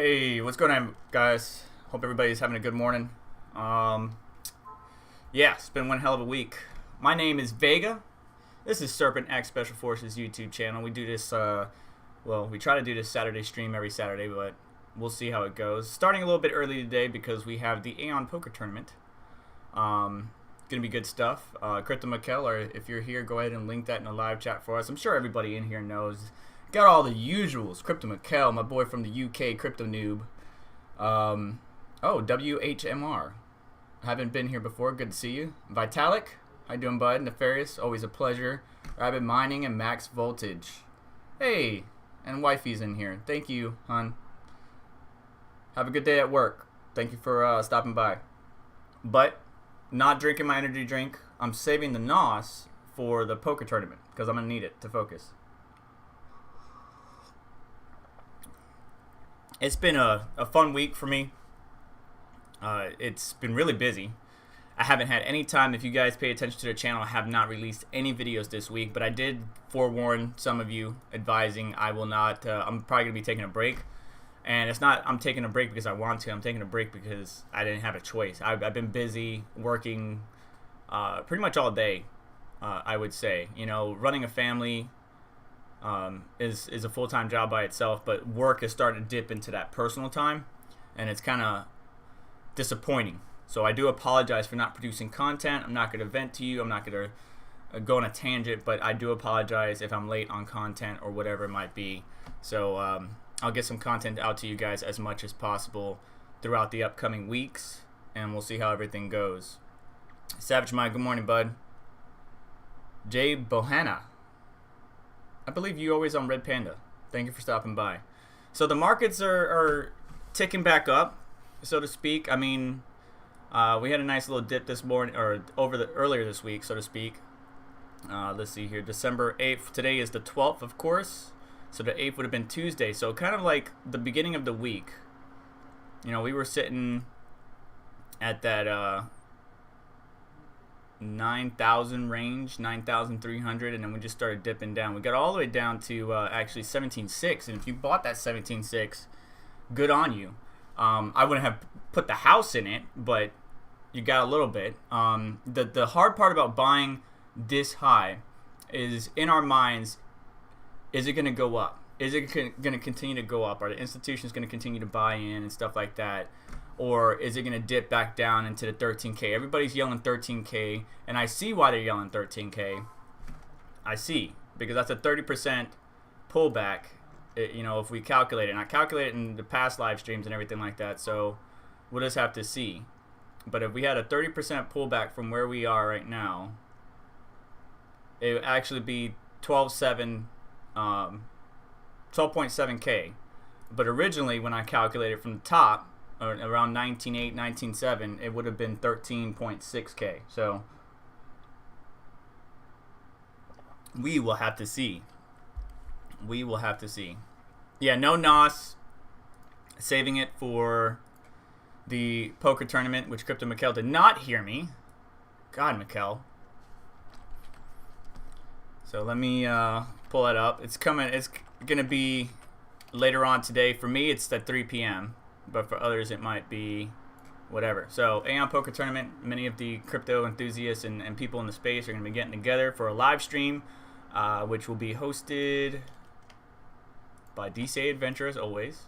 Hey, what's going on, guys? Hope everybody's having a good morning. Yeah, it's been one hell of a week. My name is Vega. This is SerpentX Special Forces YouTube channel. We do this, well, we try to do this Saturday stream every Saturday, but we'll see how it goes. Starting a little bit early today because we have the Aeon poker tournament. Gonna be good stuff. Crypto Mikel, or if you're here, go ahead and link that in the live chat for us. I'm sure everybody in here knows. Got all the usuals. Crypto Mikel, my boy from the UK, Crypto Noob. Oh, WHMR. Haven't been here before. Good to see you. Vitalik, how you doing, bud? Nefarious, always a pleasure. Rabbit Mining and Max Voltage. Hey, and Wifey's in here. Thank you, hon. Have a good day at work. Thank you for stopping by. But not drinking my energy drink. I'm saving the NOS for the poker tournament because I'm gonna need it to focus. It's been a fun week for me. It's been really busy. I haven't had any time. If you guys pay attention to the channel, I have not released any videos this week, but I did forewarn some of you, advising I will not, I'm probably going to be taking a break. And it's not I'm taking a break because I want to. I'm taking a break because I didn't have a choice. I've been busy working pretty much all day, I would say. You know, running a family is a full-time job by itself, but work is starting to dip into that personal time, and it's kind of disappointing. So I do apologize for not producing content. I'm not going to vent to you. I'm not going to go on a tangent, but I do apologize if I'm late on content or whatever it might be. So I'll get some content out to you guys as much as possible throughout the upcoming weeks, and we'll see how everything goes. Savage Mike, good morning, bud. Jay Bohanna, I believe you always on Red Panda. Thank you for stopping by. So the markets are ticking back up, so to speak. I mean, we had a nice little dip this morning, or earlier this week, so to speak. Let's see here, December 8th. Today is the 12th, of course. So the 8th would have been Tuesday. So kind of like the beginning of the week. You know, we were sitting at that 9,000 range, 9,300, and then we just started dipping down. We got all the way down to actually 17.6, and if you bought that 17.6, good on you. I wouldn't have put the house in it, but you got a little bit. The hard part about buying this high is, in our minds, is it going to go up? Is it going to continue to go up? Are the institutions going to continue to buy in and stuff like that? Or is it going to dip back down into the 13K? Everybody's yelling 13K, and I see why they're yelling 13K. I see, because that's a 30% pullback, you know, if we calculate it. And I calculate it in the past live streams and everything like that, so we'll just have to see. But if we had a 30% pullback from where we are right now, it would actually be 12.7K. But originally, when I calculated from the top, around 19.8, 19.7, it would have been 13.6K. So we will have to see. We will have to see. Yeah, no NOS. Saving it for the poker tournament, which Crypto Mikel did not hear me. God, Mikel. So let me pull that up. It's coming. It's gonna be later on today. For me, it's at 3 p.m. But for others, it might be whatever. So Aeon Poker Tournament, many of the crypto enthusiasts and people in the space are going to be getting together for a live stream, which will be hosted by DC Adventure, as always.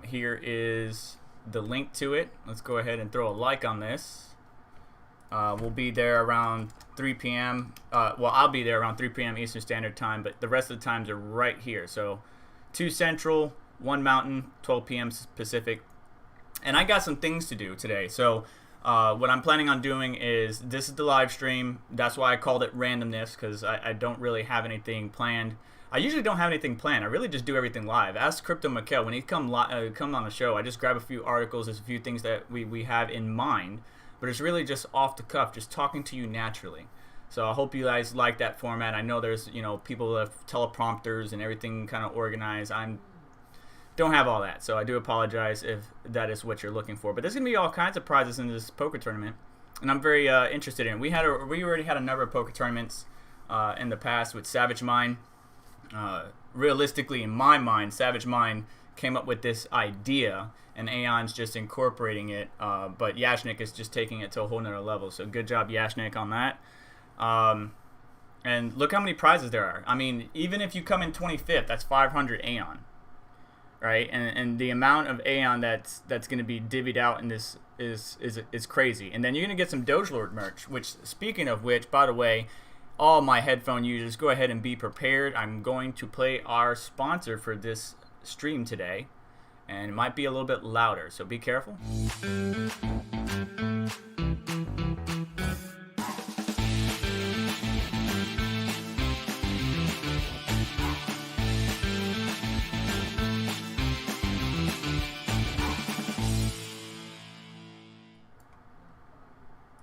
Here is the link to it. Let's go ahead and throw a like on this. We'll be there around 3 p.m. Well, I'll be there around 3 p.m. Eastern Standard Time, but the rest of the times are right here. So 2 Central, 1 Mountain, 12 p.m. Pacific. And I got some things to do today. So what I'm planning on doing is, this is the live stream. That's why I called it Randomness, because I don't really have anything planned. I usually don't have anything planned. I really just do everything live. Ask Crypto Mikel. When he comes on the show, I just grab a few articles. There's a few things that we have in mind. But it's really just off the cuff, just talking to you naturally. So I hope you guys like that format. I know there's, you know, people that have teleprompters and everything kind of organized. Don't have all that, so I do apologize if that is what you're looking for. But there's gonna be all kinds of prizes in this poker tournament, and I'm very interested in it. We already had a number of poker tournaments in the past with Savage Mind. Realistically, in my mind, Savage Mind came up with this idea, and Aeon's just incorporating it. But Yashnik is just taking it to a whole nother level. So good job, Yashnik, on that. And look how many prizes there are. I mean, even if you come in 25th, that's 500 Aeon, right? And the amount of Aeon that's going to be divvied out in this is crazy. And then you're going to get some Doge Lord merch, which, speaking of which, by the way, all my headphone users, go ahead and be prepared. I'm going to play our sponsor for this stream today, and it might be a little bit louder, so be careful.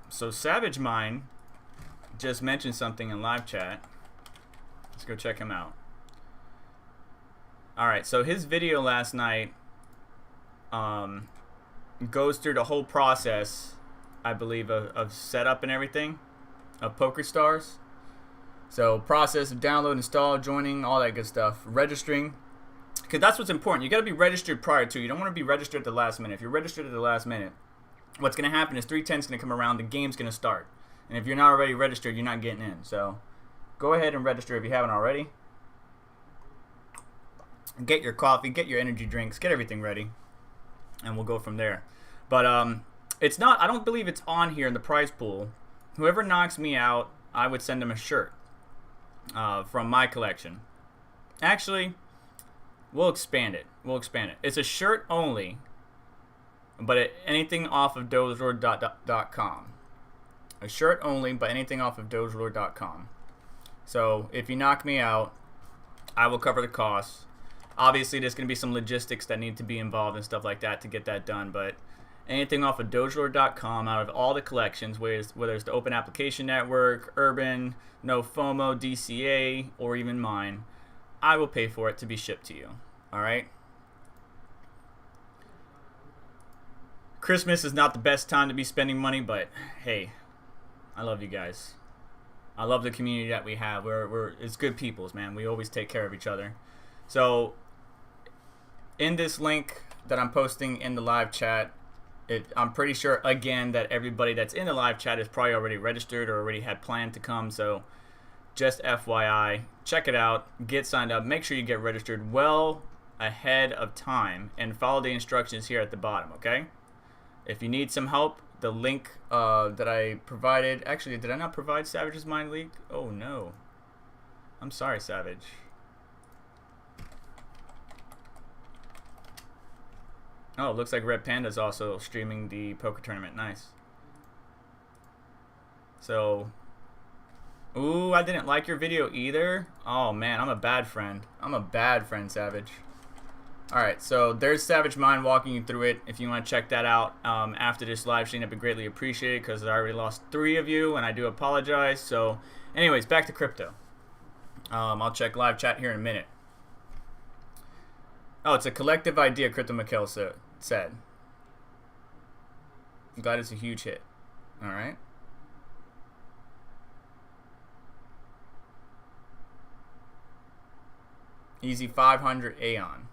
So Savage Mine just mentioned something in live chat. Let's go check him out. Alright, so his video last night goes through the whole process, I believe, of setup and everything of PokerStars. So process of download, install, joining, all that good stuff. Registering, because that's what's important. You got to be registered prior to. You don't want to be registered at the last minute. If you're registered at the last minute, what's going to happen is 310 is going to come around, the game's going to start. And if you're not already registered, you're not getting in. So go ahead and register if you haven't already. Get your coffee, get your energy drinks, get everything ready, and we'll go from there. But it's not, I don't believe it's on here in the prize pool. Whoever knocks me out, I would send them a shirt from my collection. Actually, we'll expand it. It's a shirt only, but anything off of dogelord.com. A shirt only, but anything off of dogelord.com. So if you knock me out, I will cover the costs. Obviously, there's going to be some logistics that need to be involved and stuff like that to get that done, but anything off of dogelord.com out of all the collections, whether it's the Open Application Network, Urban, No FOMO, DCA, or even mine, I will pay for it to be shipped to you. All right? Christmas is not the best time to be spending money, but hey, I love you guys. I love the community that we have. It's good peoples, man. We always take care of each other. So in this link that I'm posting in the live chat, I'm pretty sure, again, that everybody that's in the live chat is probably already registered or already had planned to come. So just FYI, check it out, get signed up, make sure you get registered well ahead of time, and follow the instructions here at the bottom, okay? If you need some help, the link that I provided, actually, did I not provide Savage's Mind Leak? Oh no, I'm sorry, Savage. Oh, it looks like Red Panda's also streaming the poker tournament. Nice. So, ooh, I didn't like your video either. Oh man, I'm a bad friend. I'm a bad friend, Savage. Alright, so there's Savage Mind walking you through it. If you want to check that out after this live stream, that'd be greatly appreciated, because I already lost 3 of you, and I do apologize. So, anyways, back to crypto. I'll check live chat here in a minute. Oh, it's a collective idea, Crypto Mikhail said. I'm glad it's a huge hit. Alright. Easy 500 Aeon.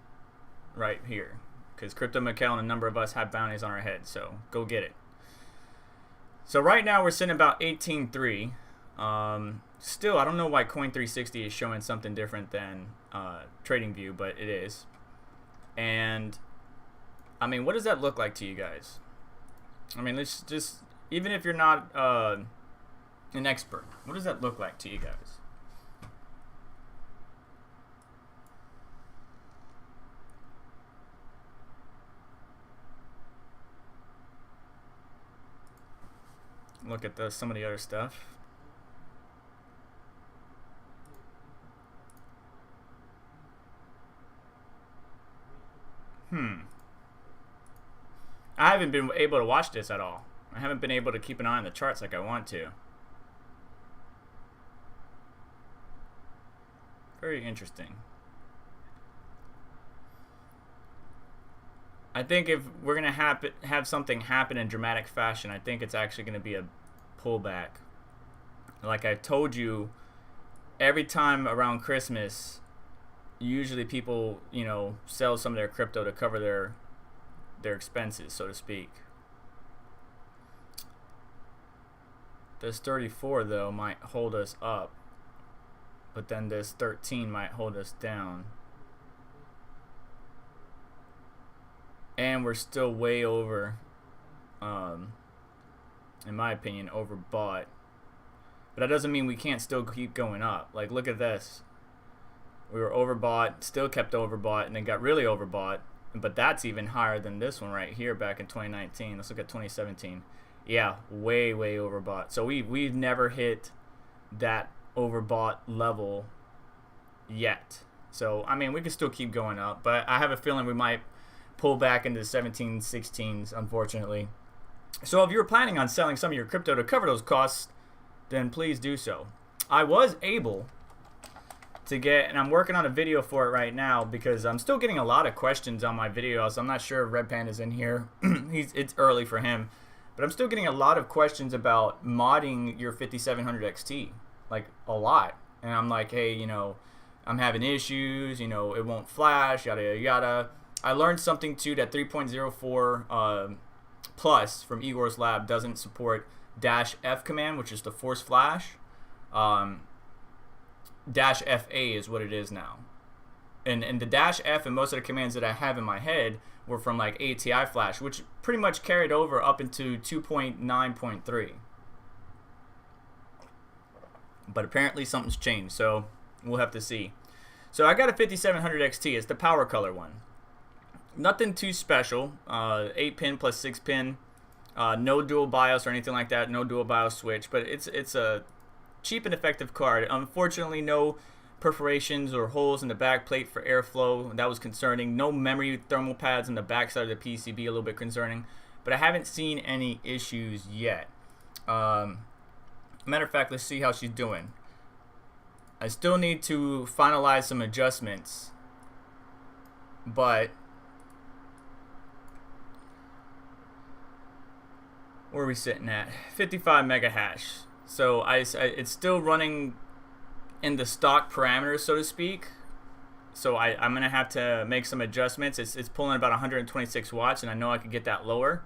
Right here. Because Crypto Mikhail and a number of us have bounties on our head. So, go get it. So, right now we're sitting about 18.3. Still, I don't know why Coin360 is showing something different than TradingView, but it is. And I mean, what does that look like to you guys? I mean, let's just, even if you're not an expert, what does that look like to you guys? Look at some of the other stuff. I haven't been able to watch this at all. I haven't been able to keep an eye on the charts like I want to. Very interesting. I think if we're going to have something happen in dramatic fashion, I think it's actually going to be a pullback. Like I told you, every time around Christmas, usually people, you know, sell some of their crypto to cover their expenses, so to speak. This 34 though might hold us up, but then this 13 might hold us down, and we're still way over, in my opinion, overbought. But that doesn't mean we can't still keep going up. Like, look at this. We were overbought, still kept overbought, and then got really overbought. But that's even higher than this one right here back in 2019. Let's look at 2017. Yeah, way overbought. So we've never hit that overbought level yet. So, I mean, we can still keep going up. But I have a feeling we might pull back into the 17s, 16s, unfortunately. So if you're planning on selling some of your crypto to cover those costs, then please do so. I was able to get, and I'm working on a video for it right now because I'm still getting a lot of questions on my videos. I'm not sure if Red Panda's in here. It's early for him. But I'm still getting a lot of questions about modding your 5700 XT. Like, a lot. And I'm like, hey, you know, I'm having issues, you know, it won't flash, yada, yada, yada. I learned something too, that 3.04 plus from Igor's lab doesn't support -F command, which is the force flash. -FA is what it is now. And the -F and most of the commands that I have in my head were from like ATI flash, which pretty much carried over up into 2.9.3. But apparently something's changed, so we'll have to see. So I got a 5700 XT. It's the PowerColor one. Nothing too special. 8-pin plus 6-pin. No dual BIOS or anything like that. No dual BIOS switch. But it's a cheap and effective card. Unfortunately, no perforations or holes in the back plate for airflow. That was concerning. No memory thermal pads on the back side of the PCB. A little bit concerning. But I haven't seen any issues yet. Matter of fact, let's see how she's doing. I still need to finalize some adjustments. But where are we sitting at? 55 mega hash. So it's still running in the stock parameters, so to speak. So I'm gonna have to make some adjustments. It's pulling about 126 watts, and I know I could get that lower.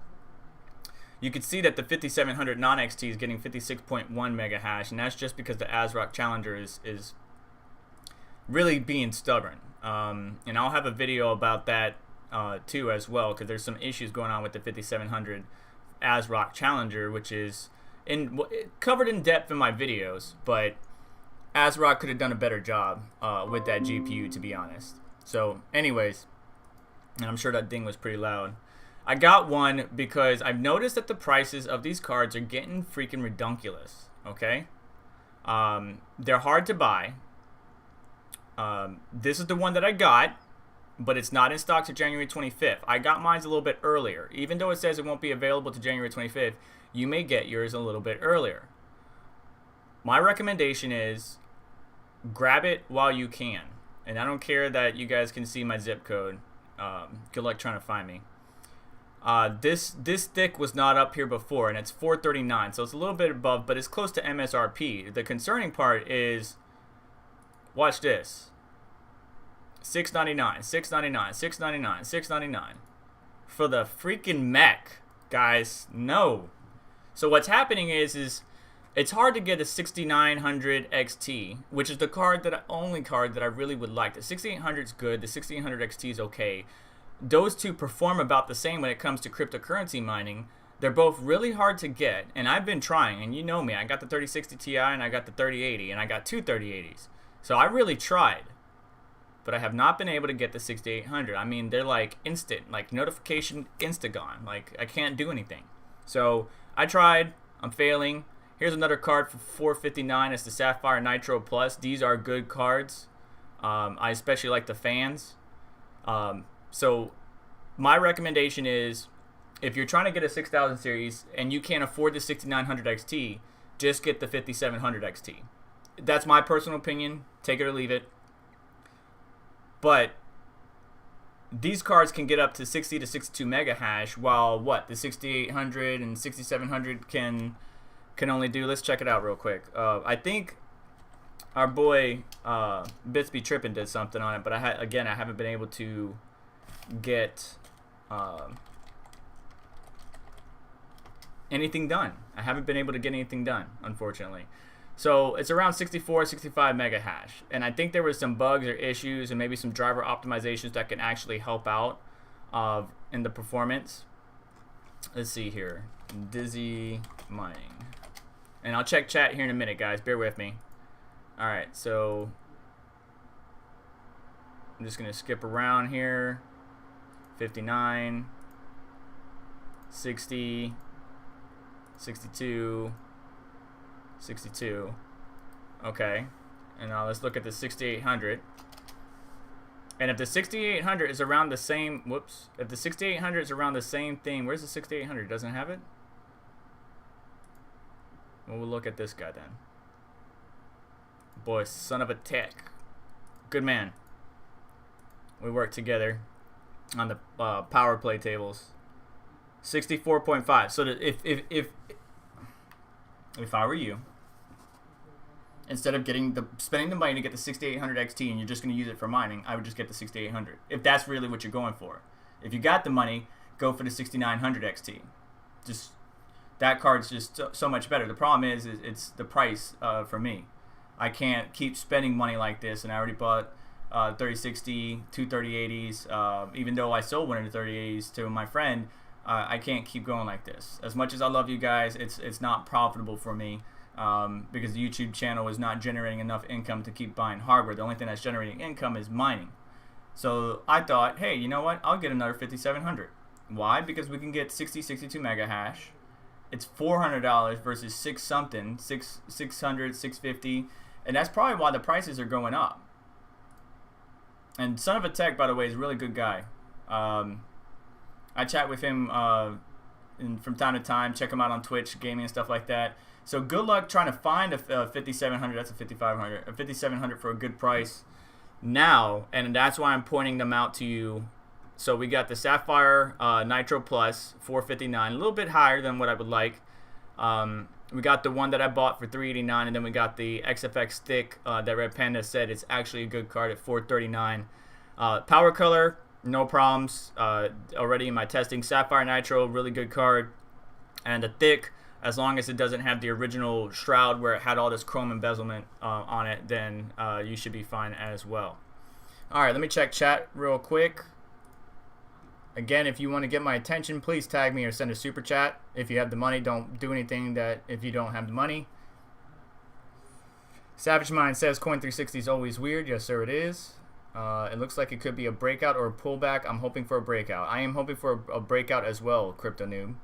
You can see that the 5700 non-XT is getting 56.1 mega hash, and that's just because the ASRock Challenger is really being stubborn. And I'll have a video about that too as well, because there's some issues going on with the 5700 ASRock Challenger, which is covered in depth in my videos, but ASRock could have done a better job with that GPU, to be honest. So anyways, and I'm sure that ding was pretty loud. I got one because I've noticed that the prices of these cards are getting freaking redunculous, okay? They're hard to buy. This is the one that I got, but it's not in stock to January 25th. I got mine a little bit earlier. Even though it says it won't be available to January 25th, you may get yours a little bit earlier. My recommendation is grab it while you can. And I don't care that you guys can see my zip code. Good luck trying to find me. This stick was not up here before, and it's $439, so it's a little bit above, but it's close to MSRP. The concerning part is, watch this. $699, $699, $699, $699 for the freaking mech, guys. No. So what's happening is it's hard to get a 6900 XT, which is the only card that I really would like. The 6800 is good. The 6800 XT is okay. Those two perform about the same when it comes to cryptocurrency mining. They're both really hard to get, and I've been trying, and you know me. I got the 3060 Ti, and I got the 3080, and I got two 3080s. So I really tried, but I have not been able to get the 6800. I mean, they're like instant, like notification insta-gone. Like, I can't do anything. So I tried. I'm failing. Here's another card for $459. It's the Sapphire Nitro Plus. These are good cards. I especially like the fans. So my recommendation is, if you're trying to get a 6000 series and you can't afford the 6900 XT, just get the 5700 XT. That's my personal opinion. Take it or leave it. But these cards can get up to 60 to 62 mega hash, while the 6800 and 6700 can only do. Let's check it out real quick. I think our boy Bits Be Trippin' did something on it, but I haven't been able to get anything done. I haven't been able to get anything done, unfortunately. So it's around 64, 65 mega hash, and I think there was some bugs or issues and maybe some driver optimizations that can actually help out in the performance. Let's see here, Dizzy Mining, and I'll check chat here in a minute, guys. Bear with me. All right, so I'm just gonna skip around here. 59, 60, 62, 62. Okay, and now let's look at the 6800. And if the 6800 is around the same, if the 6800 is around the same thing, where's the 6800? Doesn't have it? Well, we'll look at this guy then. Boy, son of a tech. Good man. We work together on the power play tables. 64.5. So if I were you, instead of spending the money to get the 6800 XT and you're just going to use it for mining, I would just get the 6800. If that's really what you're going for. If you got the money, go for the 6900 XT. Just that card's just so much better. The problem is it's the price for me. I can't keep spending money like this, and I already bought 3060, two 3080s. Even though I sold one of the 3080s to my friend, I can't keep going like this. As much as I love you guys, it's not profitable for me because the YouTube channel is not generating enough income to keep buying hardware. The only thing that's generating income is mining. So I thought, hey, you know what? I'll get another 5700. Why? Because we can get 62 mega hash. It's $400 versus six something, 600, 650. And that's probably why the prices are going up. And Son of a Tech, by the way, is a really good guy. I chat with him from time to time. Check him out on Twitch, gaming and stuff like that. So good luck trying to find a 5700. That's a 5500. A 5700 for a good price now. And that's why I'm pointing them out to you. So we got the Sapphire Nitro Plus, 459. A little bit higher than what I would like. We got the one that I bought for $389, and then we got the XFX Thick that Red Panda said it's actually a good card at $439. PowerColor, no problems. Already in my testing. Sapphire Nitro, really good card. And the Thick, as long as it doesn't have the original shroud where it had all this chrome embezzlement on it, then you should be fine as well. All right, let me check chat real quick. Again, if you want to get my attention, please tag me or send a super chat. If you have the money, don't do anything that if you don't have the money. Savage Mind says Coin360 is always weird. Yes, sir, it is. It looks like it could be a breakout or a pullback. I'm hoping for a breakout. I am hoping for a breakout as well, Crypto Noob.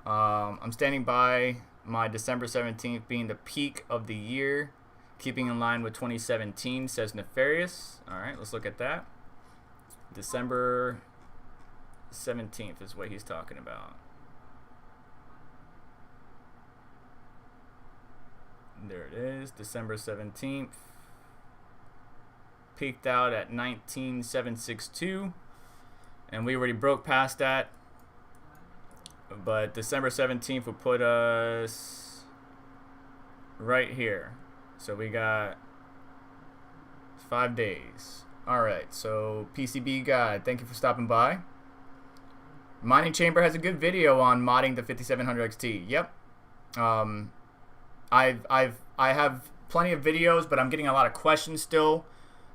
I'm standing by my December 17th being the peak of the year, keeping in line with 2017, says Nefarious. All right, let's look at that. December 17th is what he's talking about. There it is, December 17th. Peaked out at 19,762, and we already broke past that. But December 17th will put us right here. So we got 5 days. Alright, so PCB Guide, thank you for stopping by. Mining Chamber has a good video on modding the 5700 XT. Yep. I have plenty of videos, but I'm getting a lot of questions still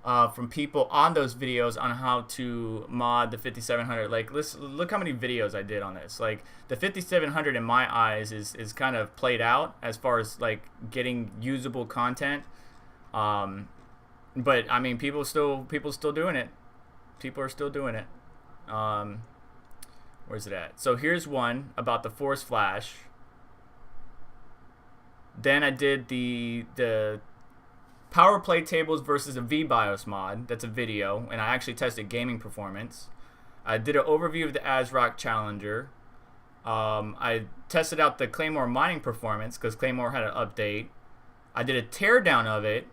from people on those videos on how to mod the 5700. Like, look how many videos I did on this. Like, the 5700 in my eyes is kind of played out as far as like getting usable content. But I mean, people still doing it. People are still doing it. Where's it at? So here's one about the Force Flash. Then I did the power play tables versus a VBIOS mod. That's a video, and I actually tested gaming performance. I did an overview of the ASRock Challenger. I tested out the Claymore mining performance because Claymore had an update. I did a teardown of it.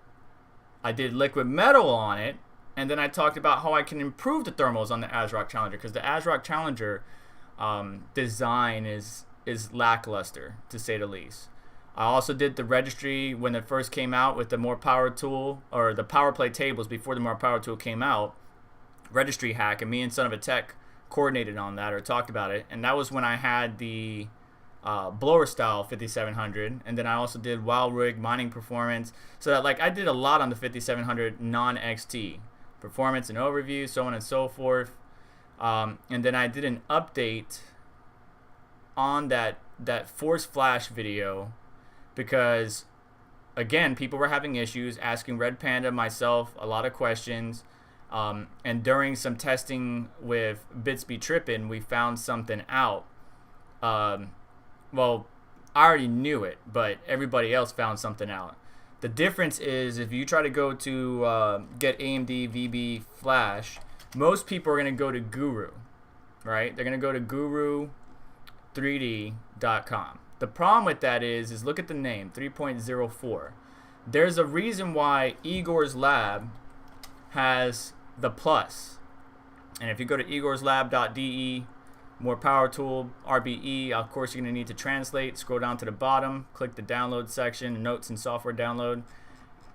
I did liquid metal on it, and then I talked about how I can improve the thermals on the ASRock Challenger because the ASRock Challenger design is lackluster, to say the least. I also did the registry when it first came out with the More Power tool, or the Power Play tables before the More Power tool came out. Registry hack, and me and Son of a Tech coordinated on that or talked about it. And that was when I had the blower style 5700, and then I also did wild rig mining performance. So that, like, I did a lot on the 5700 non-XT performance and overview, so on and so forth. And then I did an update on that Force Flash video because, again, people were having issues, asking Red Panda, myself, a lot of questions. And during some testing with Bitsby Trippin', we found something out. Well, I already knew it, but everybody else found something out. The difference is if you try to go to get AMD VB Flash, most people are going to go to Guru, right? They're going to go to guru3d.com. The problem with that is look at the name, 3.04. There's a reason why Igor's Lab has the plus. And if you go to igorslab.de, More Power Tool, RBE, of course you're going to need to translate. Scroll down to the bottom, click the download section, notes and software download.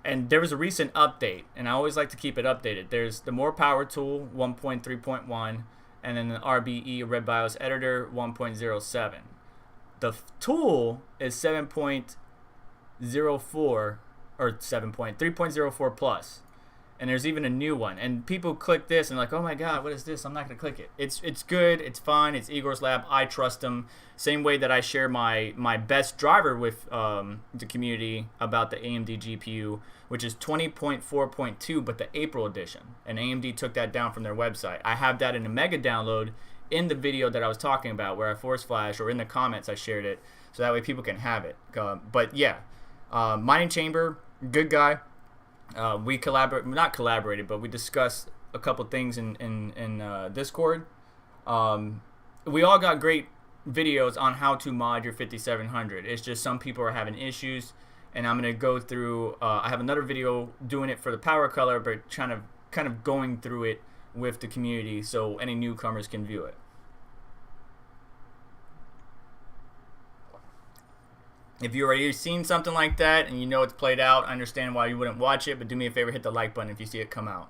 And there was a recent update, and I always like to keep it updated. There's the More Power Tool 1.3.1, and then the RBE Red BIOS Editor 1.07. The tool is 7.04 or 3.04 plus. And there's even a new one. And people click this and like, oh my God, what is this? I'm not going to click it. It's good. It's fine. It's Igor's Lab. I trust them. Same way that I share my best driver with the community about the AMD GPU, which is 20.4.2, but the April edition. And AMD took that down from their website. I have that in a mega download in the video that I was talking about where I force flash, or in the comments I shared it. So that way people can have it. But yeah, Mining Chamber, good guy. We not collaborated, but we discussed a couple things in Discord. We all got great videos on how to mod your 5700. It's just some people are having issues, and I'm gonna go through. I have another video doing it for the PowerColor, but kind of going through it with the community so any newcomers can view it. If you've already seen something like that and you know it's played out, I understand why you wouldn't watch it, but do me a favor, hit the like button if you see it come out.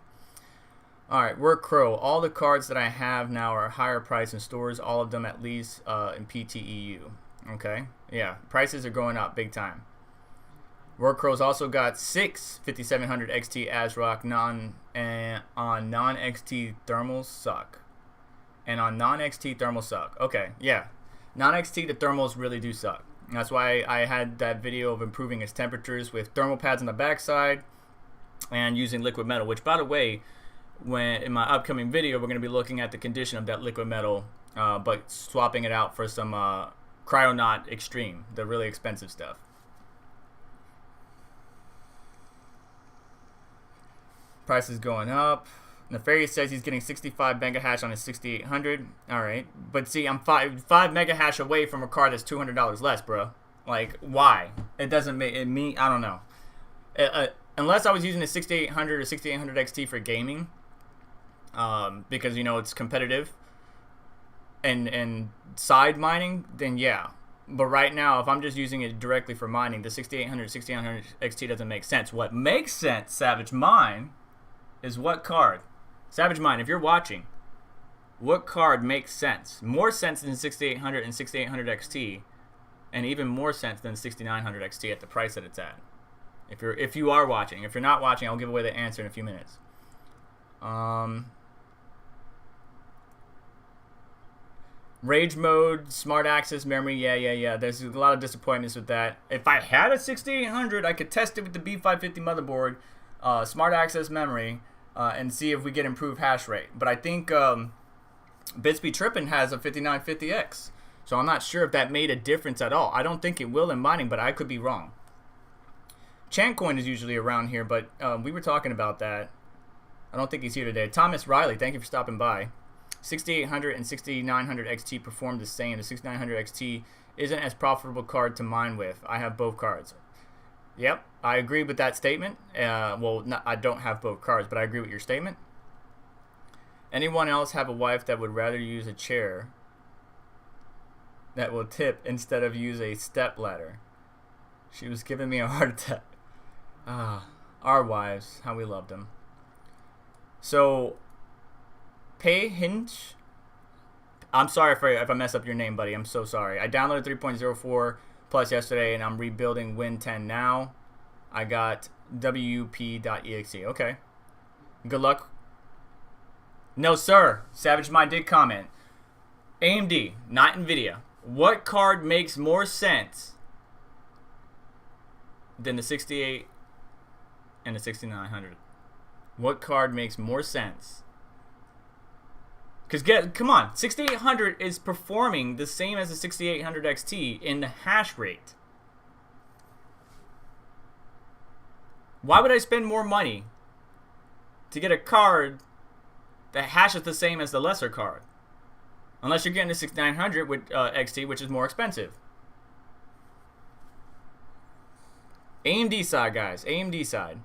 Alright, WorkCrow. All the cards that I have now are higher price in stores, all of them at least in PTEU. Okay? Yeah, prices are going up big time. WorkCrow's also got 6 5700 XT ASRock on non-XT thermals suck. And on non-XT thermals suck. Okay, yeah. Non-XT, the thermals really do suck. That's why I had that video of improving its temperatures with thermal pads on the backside and using liquid metal, which, by the way, in my upcoming video, we're going to be looking at the condition of that liquid metal, but swapping it out for some Cryonaut Extreme, the really expensive stuff. Price is going up. Nefarious says he's getting 65 mega hash on his 6800. All right, but see, I'm 5 mega hash away from a card that's $200 less, bro. Like, why? It doesn't make it me. I don't know. Unless I was using a 6800 or 6800 XT for gaming, because you know it's competitive and side mining, then yeah. But right now, if I'm just using it directly for mining, the 6800 XT doesn't make sense. What makes sense, Savage Mine, is what card? Savage Mind, if you're watching, what card makes sense? More sense than 6800 and 6800 XT, and even more sense than 6900 XT at the price that it's at. If you are watching. If you're not watching, I'll give away the answer in a few minutes. Rage mode, smart access memory, yeah. There's a lot of disappointments with that. If I had a 6800, I could test it with the B550 motherboard, smart access memory, and see if we get improved hash rate. But I think Bitsby Trippin' has a 5950X, so I'm not sure if that made a difference at all. I don't think it will in mining, but I could be wrong. Chancoin is usually around here, but we were talking about that. I don't think he's here today. Thomas Riley, thank you for stopping by. 6800 and 6900 XT perform the same. The 6900 XT isn't as profitable card to mine with. I have both cards. Yep, I agree with that statement. Well, I don't have both cards, but I agree with your statement. Anyone else have a wife that would rather use a chair that will tip instead of use a step ladder? She was giving me a heart attack. Our wives, how we loved them. So, Pay Hinch. I'm sorry if I mess up your name, buddy. I'm so sorry. I downloaded 3.04 plus yesterday, and I'm rebuilding Win 10 now. I got WP.exe. Okay. Good luck. No, sir. Savage Mind did comment. AMD, not Nvidia. What card makes more sense than the 68 and the 6900? What card makes more sense? Because come on, 6800 is performing the same as the 6800 XT in the hash rate. Why would I spend more money to get a card that hashes the same as the lesser card? Unless you're getting the 6900 with XT, which is more expensive. AMD side, guys. AMD side.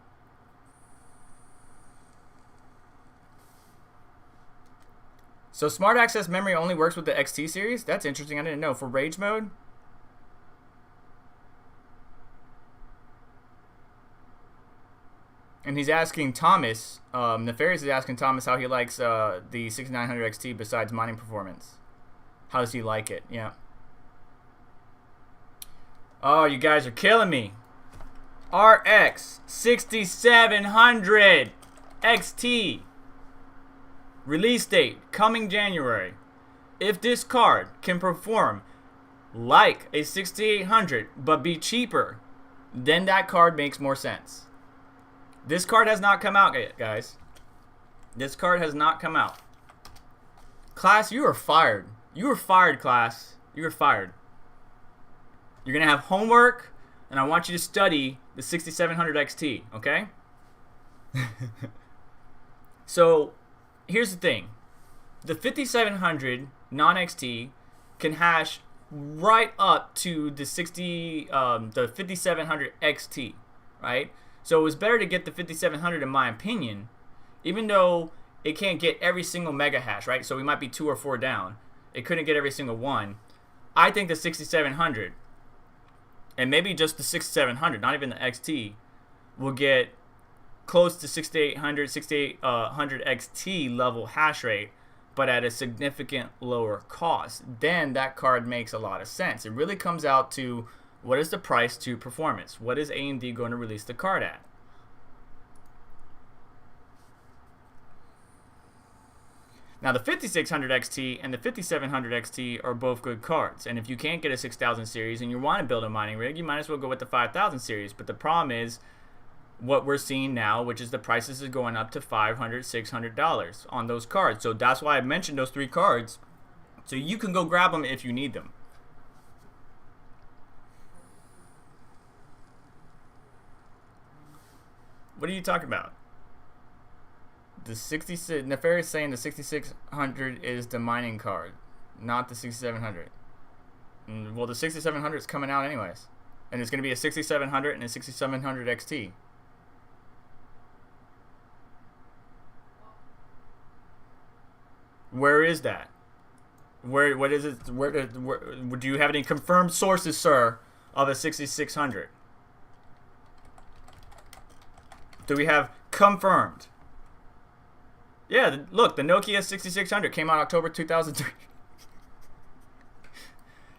So Smart Access Memory only works with the XT series? That's interesting. I didn't know. For Rage Mode? And he's asking Thomas, Nefarious is asking Thomas how he likes the 6900 XT besides mining performance. How does he like it? Yeah. Oh, you guys are killing me. RX 6700 XT. Release date, coming January. If this card can perform like a 6800 but be cheaper, then that card makes more sense. This card has not come out yet, guys. This card has not come out. Class, you are fired. You are fired, class. You are fired. You're going to have homework, and I want you to study the 6700 XT, okay? So, here's the thing. The 5700 non-XT can hash right up to the 5700 XT, right? So it was better to get the 5700 in my opinion, even though it can't get every single mega hash, right? So we might be 2 or 4 down. It couldn't get every single one. I think the 6700, and maybe just the 6700, not even the XT, will get close to 6800 XT level hash rate, but at a significant lower cost. Then that card makes a lot of sense. It really comes out to what is the price to performance? What is AMD going to release the card at? Now the 5600 XT and the 5700 XT are both good cards. And if you can't get a 6000 series and you want to build a mining rig, you might as well go with the 5000 series. But the problem is what we're seeing now, which is the prices are going up to $500, $600 on those cards. So that's why I mentioned those 3 cards. So you can go grab them if you need them. What are you talking about? The 66, Nefarious saying the 6600 is the mining card, not the 6700. Well, the 6700 is coming out anyways. And it's going to be a 6700 and a 6700 XT. Where is that? What is it? Where do you have any confirmed sources, sir, of a 6600? Do we have confirmed? Yeah, look, the Nokia 6600 came out October 2003.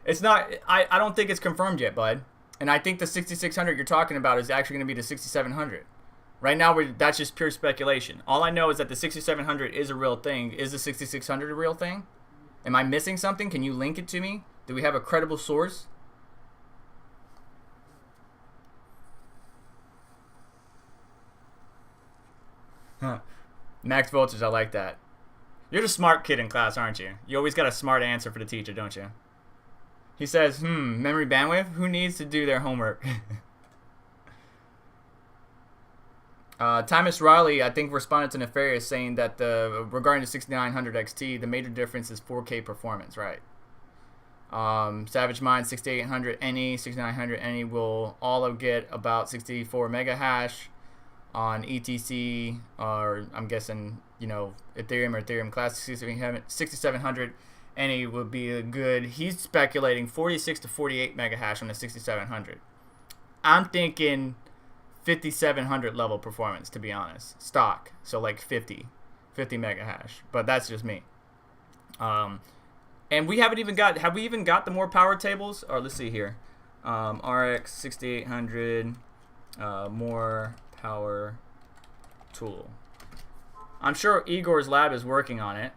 It's not, I don't think it's confirmed yet, bud. And I think the 6600 you're talking about is actually going to be the 6700. Right now, that's just pure speculation. All I know is that the 6700 is a real thing. Is the 6600 a real thing? Am I missing something? Can you link it to me? Do we have a credible source? Huh. Max voltage, I like that. You're the smart kid in class, aren't you? You always got a smart answer for the teacher, don't you? He says, memory bandwidth? Who needs to do their homework? Thomas Riley, I think, responded to Nefarious saying that regarding the 6900 XT, the major difference is 4K performance, right? Savage Mind 6800 NE, 6900 NE will all get about 64 mega hash on ETC, or I'm guessing, Ethereum or Ethereum Classic 6700 NE would be good. He's speculating 46 to 48 mega hash on the 6700. I'm thinking 5700 level performance, to be honest. Stock, so like 50 mega hash. But that's just me. And we haven't even got, have we even got the more power tables? Or let's see here. RX 6800 more power tool. I'm sure Igor's lab is working on it.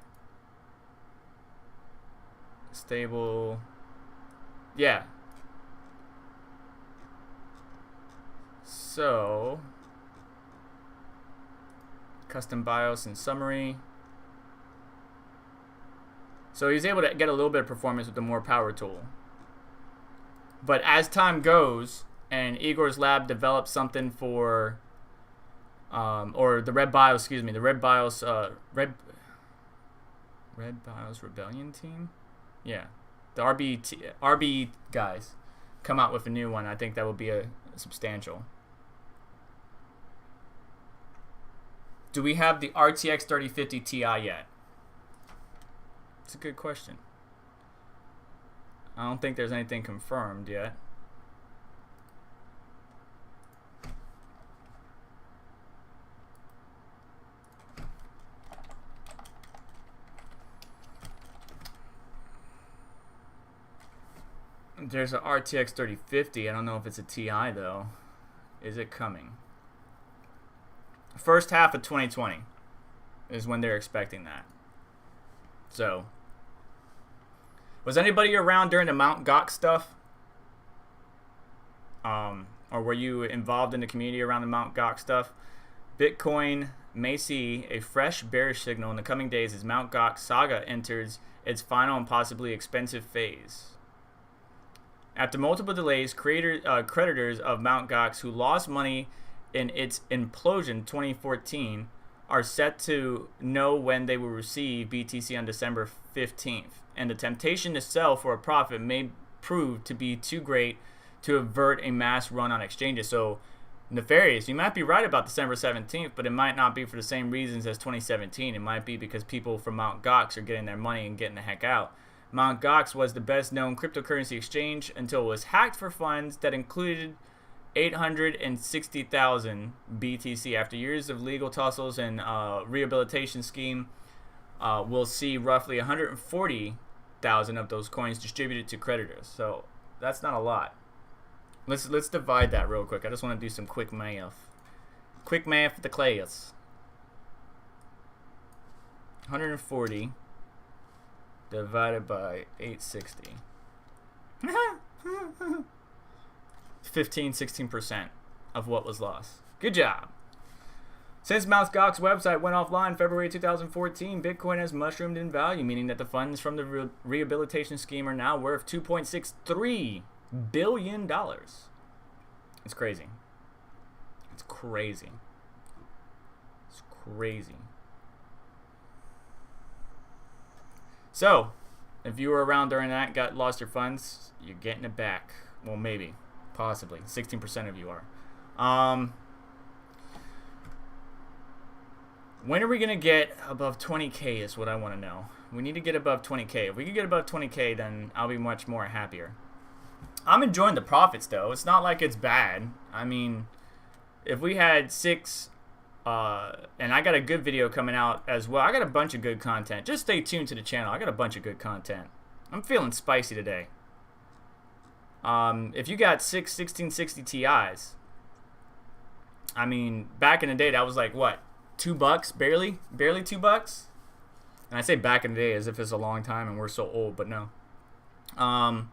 Stable. Yeah. So, custom BIOS and summary. So he's able to get a little bit of performance with the more power tool. But as time goes and Igor's lab develops something for, or the Red BIOS, excuse me, the Red BIOS, Red BIOS Rebellion team? Yeah. The RB guys come out with a new one. I think that will be a substantial. Do we have the RTX 3050 Ti yet? It's a good question. I don't think there's anything confirmed yet. There's an RTX 3050. I don't know if it's a Ti though. Is it coming? First half of 2020 is when they're expecting that. So, was anybody around during the Mt. Gox stuff? Or were you involved in the community around the Mt. Gox stuff? Bitcoin may see a fresh bearish signal in the coming days as Mt. Gox saga enters its final and possibly expensive phase. After multiple delays, creditors of Mt. Gox who lost money in its implosion 2014 are set to know when they will receive BTC on December 15th, and the temptation to sell for a profit may prove to be too great to avert a mass run on exchanges. So, Nefarious, you might be right about December 17th, but it might not be for the same reasons as 2017. It might be because people from Mt. Gox are getting their money and getting the heck out. Mt. Gox was the best known cryptocurrency exchange until it was hacked for funds that included 860,000 BTC. After years of legal tussles and rehabilitation scheme, we'll see roughly 140,000 of those coins distributed to creditors. So that's not a lot. Let's divide that real quick. I just want to do some quick math. Quick math for the class. 140 divided by 860. 16% of what was lost. Good job. Since Mt. Gox website went offline February 2014, Bitcoin has mushroomed in value, meaning that the funds from the rehabilitation scheme are now worth $2.63 billion. It's crazy. It's crazy. It's crazy. So, if you were around during that, lost your funds, you're getting it back. Well, maybe. Possibly. 16% of you are. When are we going to get above 20K is what I want to know. We need to get above 20K. If we can get above 20K, then I'll be much more happier. I'm enjoying the profits, though. It's not like it's bad. I mean, if we had 6... and I got a good video coming out as well. I got a bunch of good content. Just stay tuned to the channel. I got a bunch of good content. I'm feeling spicy today. If you got 6 1660 Ti's, I mean, back in the day, that was like, what, $2? Barely $2? And I say back in the day as if it's a long time and we're so old, but no. And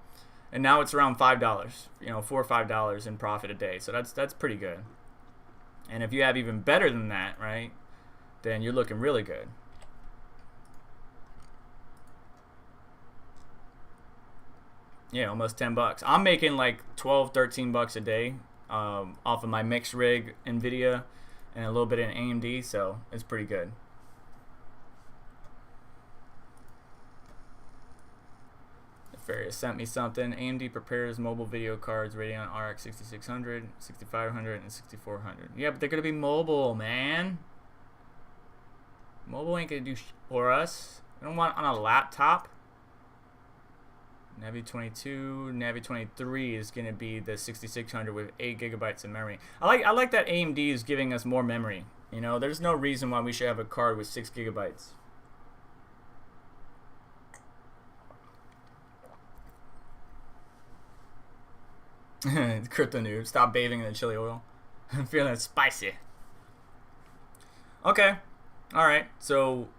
now it's around $5, you know, $4 or $5 in profit a day. So that's pretty good. And if you have even better than that, right, then you're looking really good. Yeah, almost $10. I'm making like 12, 13 bucks a day off of my mixed rig Nvidia and a little bit in AMD, so it's pretty good. Nefarious sent me something. AMD prepares mobile video cards, Radeon RX 6600, 6500, and 6400. Yeah, but they're gonna be mobile, man. Mobile ain't gonna do for us. We don't want on a laptop. Navi 22, Navi 23 is going to be the 6600 with 8 gigabytes of memory. I like that AMD is giving us more memory. You know, there's no reason why we should have a card with 6 gigabytes. Crypto noob, stop bathing in the chili oil. I'm feeling spicy. Okay, all right. So,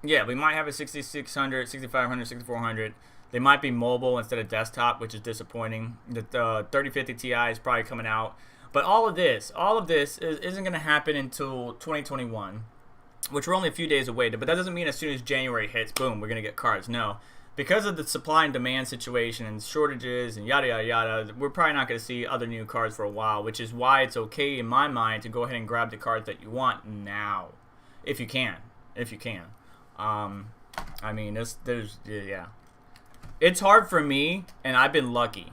yeah, we might have a 6600, 6500, 6400. They might be mobile instead of desktop, which is disappointing. The 3050 Ti is probably coming out. But all of this isn't going to happen until 2021, which we're only a few days away. But that doesn't mean as soon as January hits, boom, we're going to get cards. No. Because of the supply and demand situation and shortages and yada, yada, yada, we're probably not going to see other new cards for a while, which is why it's okay in my mind to go ahead and grab the cards that you want now, if you can. If you can. I mean, yeah. It's hard for me, and I've been lucky.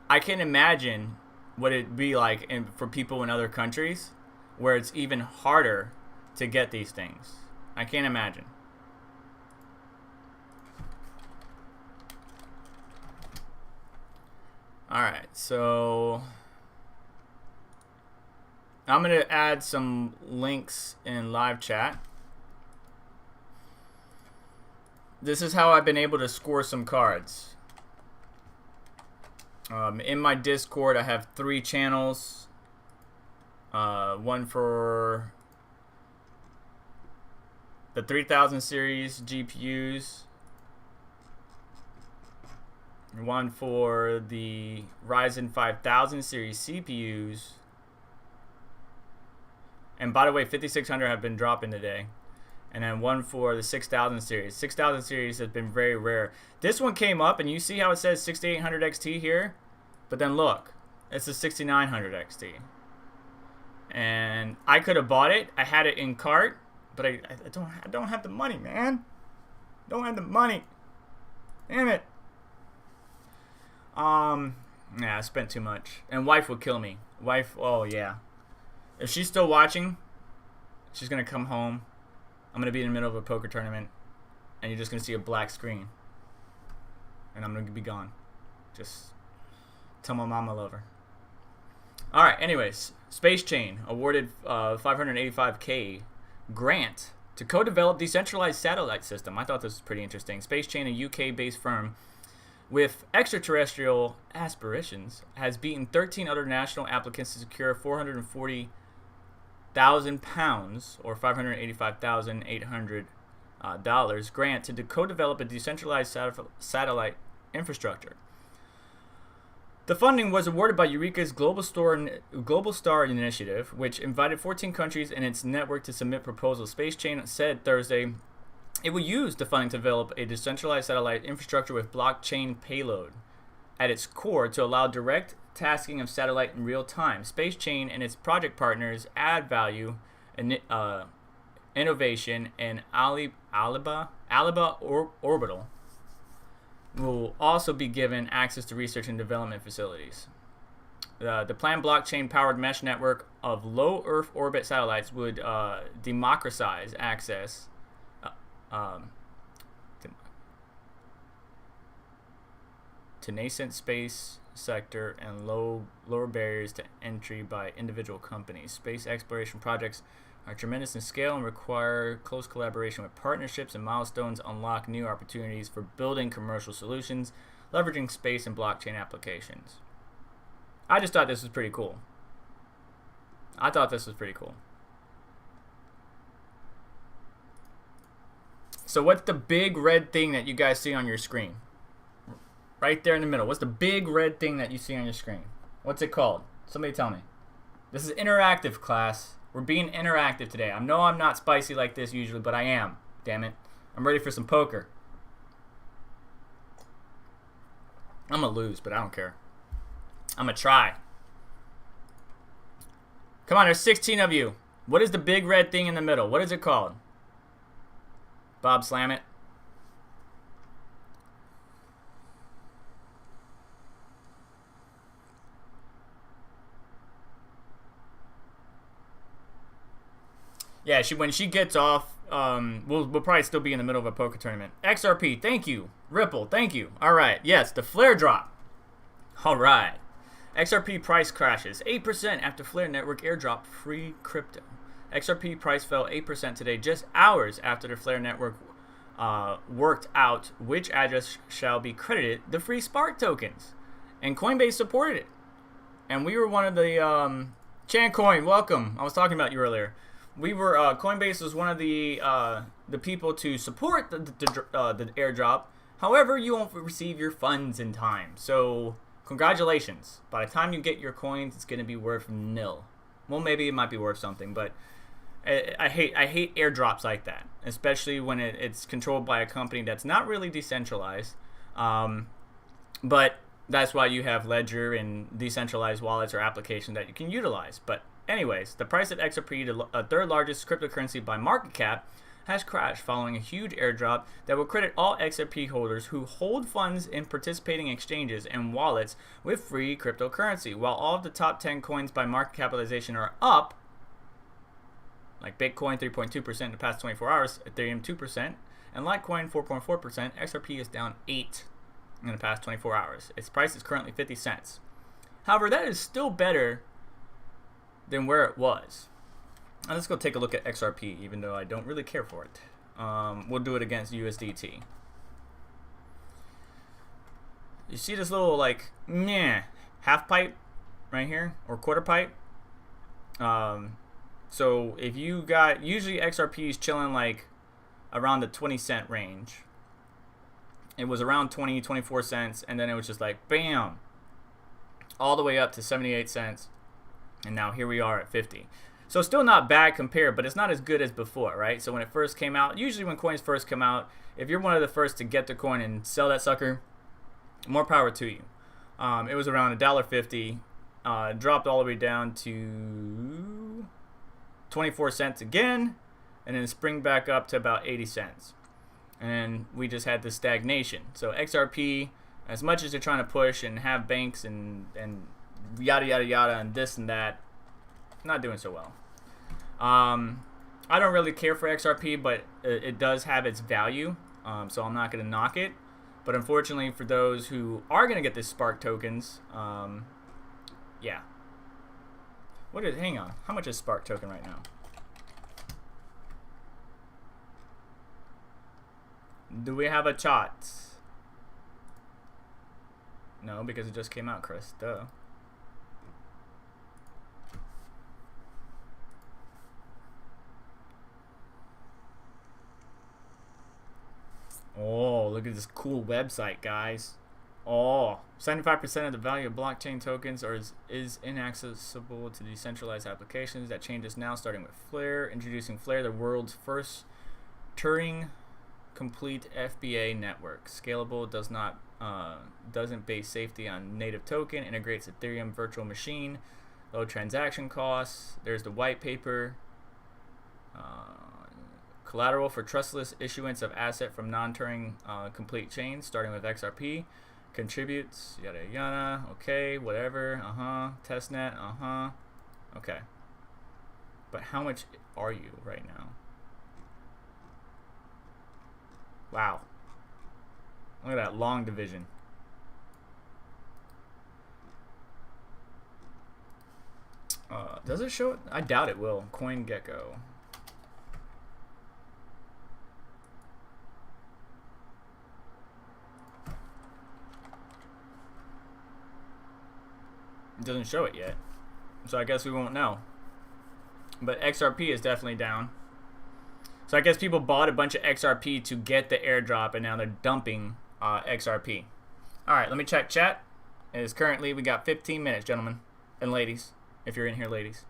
I can imagine what it'd be like for people in other countries where it's even harder to get these things. I can't imagine. Alright, so I'm going to add some links in live chat. This is how I've been able to score some cards. In my Discord, I have 3 channels. One for the 3000 series GPUs. One for the Ryzen 5000 series CPUs. And by the way, 5600 have been dropping today. And then one for the 6000 series. 6000 series has been very rare. This one came up, and you see how it says 6800 XT here? But then look, it's a 6900 XT. And I could have bought it. I had it in cart, but I don't have the money, man. Don't have the money. Damn it. Yeah, I spent too much. And wife would kill me. Wife, oh yeah. If she's still watching, she's gonna come home. I'm gonna be in the middle of a poker tournament, and you're just gonna see a black screen, and I'm gonna be gone. Just tell my mom I love her. All right. Anyways, SpaceChain awarded 585K grant to co-develop decentralized satellite system. I thought this was pretty interesting. SpaceChain, a UK-based firm with extraterrestrial aspirations, has beaten 13 other national applicants to secure £440,000 or $585,800 grant to co-develop a decentralized satellite infrastructure. The funding was awarded by Eureka's Global Star Initiative, which invited 14 countries in its network to submit proposals. SpaceChain said Thursday it will use the funding to develop a decentralized satellite infrastructure with blockchain payload at its core to allow direct tasking of satellite in real time. SpaceChain and its project partners add value, innovation, and Alibaba Orbital will also be given access to research and development facilities. The planned blockchain-powered mesh network of low Earth orbit satellites would democratize access to nascent space sector and lower barriers to entry by individual companies. Space exploration projects are tremendous in scale and require close collaboration with partnerships, and milestones unlock new opportunities for building commercial solutions, leveraging space and blockchain applications. I just thought this was pretty cool. So what's the big red thing that you guys see on your screen? Right there in the middle. What's the big red thing that you see on your screen? What's it called? Somebody tell me. This is interactive, class. We're being interactive today. I know I'm not spicy like this usually, but I am. Damn it. I'm ready for some poker. I'm going to lose, but I don't care. I'm going to try. Come on, there's 16 of you. What is the big red thing in the middle? What is it called? Bob, slam it. Yeah, when she gets off, we'll probably still be in the middle of a poker tournament. XRP, thank you. Ripple, thank you. All right, yes, the flare drop. All right. XRP price crashes 8% after Flare Network airdrop free crypto. XRP price fell 8% today, just hours after the Flare Network worked out which address shall be credited the free Spark tokens. And Coinbase supported it. And we were one of the... Chancoin, welcome. I was talking about you earlier. We were... Coinbase was one of the people to support the airdrop. However, you won't receive your funds in time. So... congratulations. By the time you get your coins, it's going to be worth nil. Well, maybe it might be worth something, but I hate airdrops like that, especially when it's controlled by a company that's not really decentralized. But that's why you have Ledger and decentralized wallets or applications that you can utilize. But anyways, the price of XRP, the third largest cryptocurrency by market cap, has crashed following a huge airdrop that will credit all XRP holders who hold funds in participating exchanges and wallets with free cryptocurrency. While all of the top 10 coins by market capitalization are up, like Bitcoin 3.2% in the past 24 hours, Ethereum 2%, and Litecoin 4.4%, XRP is down 8 in the past 24 hours. Its price is currently 50 cents. However, that is still better than where it was. Now let's go take a look at XRP, even though I don't really care for it. We'll do it against USDT. You see this little, like, half pipe right here, or quarter pipe? So if you got, usually XRP is chilling like around the 20-cent range. It was around 20, 24 cents, and then it was just like, bam, all the way up to 78 cents. And now here we are at 50. So still not bad compared, but it's not as good as before, right? So when it first came out, usually when coins first come out, if you're one of the first to get the coin and sell that sucker, more power to you. It was around $1.50, dropped all the way down to 24 cents again, and then spring back up to about 80 cents. And then we just had this stagnation. So XRP, as much as they're trying to push and have banks and yada yada yada and this and that, not doing so well. I don't really care for XRP, but it does have its value, so I'm not going to knock it. But unfortunately, for those who are going to get this Spark tokens, yeah. Hang on, how much is Spark token right now? Do we have a chart? No, because it just came out, Chris. Duh. Oh, look at this cool website, guys. Oh, 75% of the value of blockchain tokens is inaccessible to decentralized applications. That changes now, starting with Flare. Introducing Flare, the world's first Turing complete FBA network. Scalable, doesn't base safety on native token. Integrates Ethereum virtual machine. Low transaction costs. There's the white paper. Collateral for trustless issuance of asset from non-Turing complete chains, starting with XRP. Contributes, yada yada. Okay, whatever. Testnet. Okay. But how much are you right now? Wow. Look at that long division. Does it show it? I doubt it will. CoinGecko. It doesn't show it yet, so I guess we won't know. But XRP is definitely down. So I guess people bought a bunch of XRP to get the airdrop, and now they're dumping XRP. All right, let me check chat. It is currently, we got 15 minutes, gentlemen and ladies, if you're in here, ladies.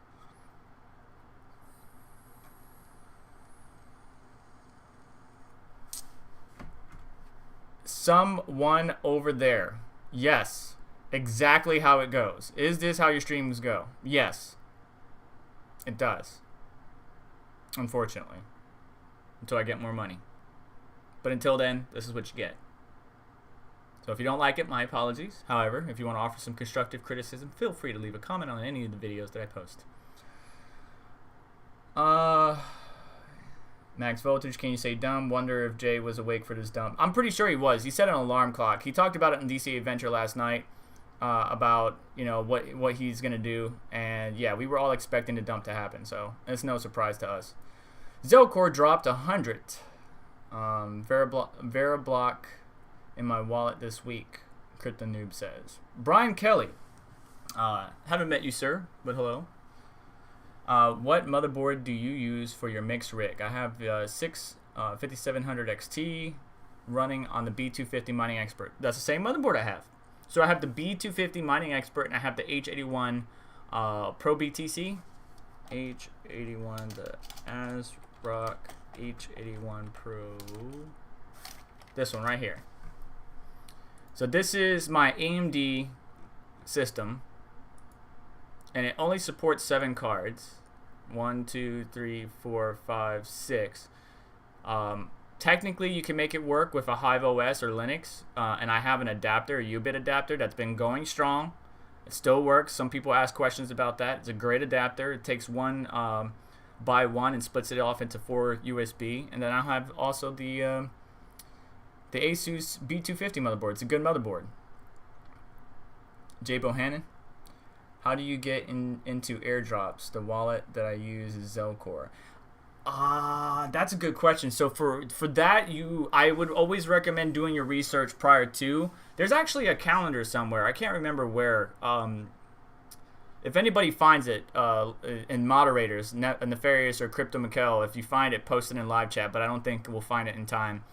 Someone over there. Yes. Exactly how it goes. Is this how your streams go? Yes. It does. Unfortunately. Until I get more money. But until then, this is what you get. So if you don't like it, my apologies. However, if you want to offer some constructive criticism, feel free to leave a comment on any of the videos that I post. Max voltage, can you say dumb? Wonder if Jay was awake for this dump. I'm pretty sure he was. He set an alarm clock. He talked about it in DC Adventure last night about, you know, what he's going to do. And yeah, we were all expecting the dump to happen. So it's no surprise to us. Zelcore dropped 100. Veriblock in my wallet this week, Crypto Noob says. Brian Kelly. Haven't met you, sir, but hello. What motherboard do you use for your mixed rig? I have 5700 XT running on the B250 Mining Expert. That's the same motherboard I have. So I have the B250 Mining Expert, and I have the H81 Pro BTC. H81, the ASRock H81 Pro. This one right here. So this is my AMD system. And it only supports 7 cards. 1, 2, 3, 4, 5, 6. Technically, you can make it work with a Hive OS or Linux. And I have an adapter, a U-bit adapter, that's been going strong. It still works. Some people ask questions about that. It's a great adapter. It takes one by one and splits it off into 4 USB. And then I have also the Asus B250 motherboard. It's a good motherboard. Jay Bohannon. How do you get into Airdrops? The wallet that I use is Zelcore. That's a good question. So for that, I would always recommend doing your research prior to. There's actually a calendar somewhere. I can't remember where. If anybody finds it in moderators, Nefarious or Crypto Mikkel, if you find it, post it in live chat. But I don't think we'll find it in time.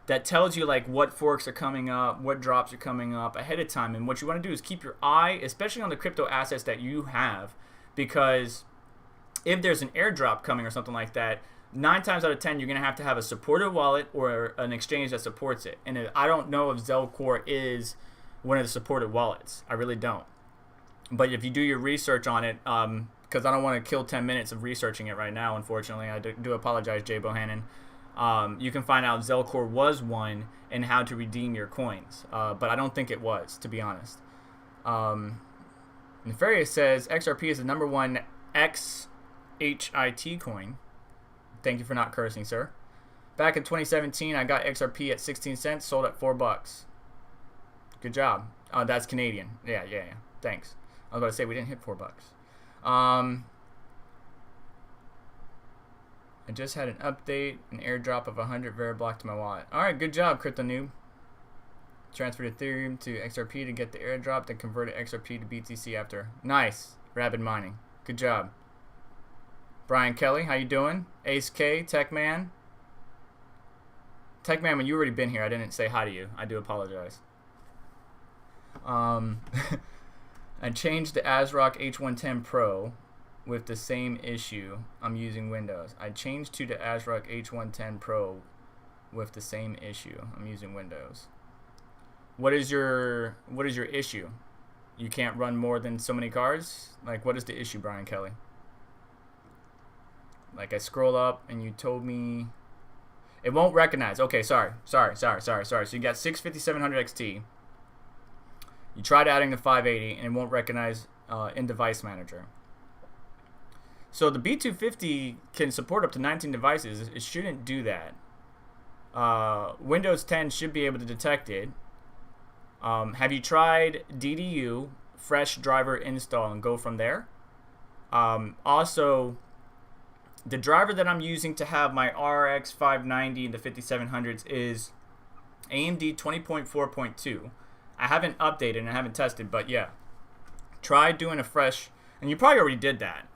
That tells you like what forks are coming up, what drops are coming up ahead of time. And what you want to do is keep your eye, especially on the crypto assets that you have, because if there's an airdrop coming or something like that, 9 times out of 10, you're going to have a supported wallet or an exchange that supports it. And I don't know if Zelcore is one of the supported wallets. I really don't. But if you do your research on it, because I don't want to kill 10 minutes of researching it right now, unfortunately. I do apologize, Jay Bohannon. You can find out Zelcore was one and how to redeem your coins. But I don't think it was, to be honest. Nefarious says XRP is the #1 XHIT coin. Thank you for not cursing, sir. Back in 2017, I got XRP at 16 cents, sold at $4. Good job. That's Canadian. Yeah. Thanks. I was about to say we didn't hit $4. I just had an update, an airdrop of 100 Veriblock to my wallet. Alright, good job, Crypto Noob. Transferred Ethereum to XRP to get the airdrop, then converted XRP to BTC after. Nice. Rapid mining. Good job. Brian Kelly, how you doing? Ace K, Techman. Techman, when you already been here, I didn't say hi to you. I do apologize. I changed the ASRock H110 Pro with the same issue. I'm using Windows. I changed to the ASRock H110 Pro with the same issue. I'm using Windows. What is your issue? You can't run more than so many cards? Like, what is the issue, Brian Kelly? Like, I scroll up and you told me it won't recognize. Okay, sorry. So you got 5700 XT. You tried adding the 580 and it won't recognize in device manager. So the B250 can support up to 19 devices. It shouldn't do that. Windows 10 should be able to detect it. Have you tried DDU, fresh driver install, and go from there? Also, the driver that I'm using to have my RX 590 and the 5700s is AMD 20.4.2. I haven't updated and I haven't tested, but yeah. Try doing a fresh, and you probably already did that.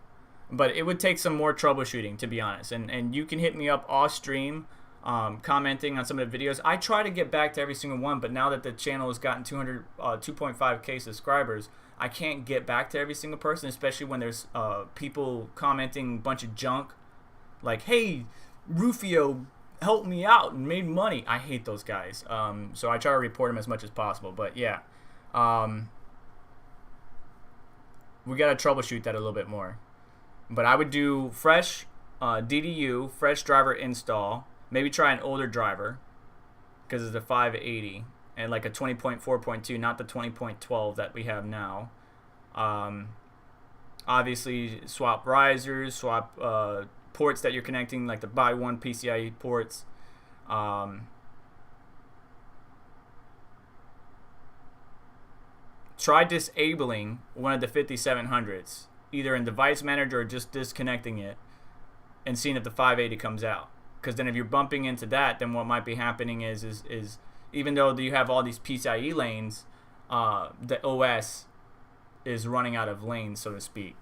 But it would take some more troubleshooting, to be honest. And you can hit me up off stream, commenting on some of the videos. I try to get back to every single one, but now that the channel has gotten 2.5K subscribers, I can't get back to every single person, especially when there's people commenting a bunch of junk. Like, hey, Rufio helped me out and made money. I hate those guys. So I try to report them as much as possible. But yeah, we got to troubleshoot that a little bit more. But I would do fresh DDU, fresh driver install. Maybe try an older driver because it's a 580 and like a 20.4.2, not the 20.12 that we have now. Obviously, swap risers, swap ports that you're connecting, like the by one PCIe ports. Try disabling one of the 5700s, either in device manager or just disconnecting it, and seeing if the 580 comes out. Because then if you're bumping into that, then what might be happening is even though you have all these PCIe lanes, the OS is running out of lanes, so to speak.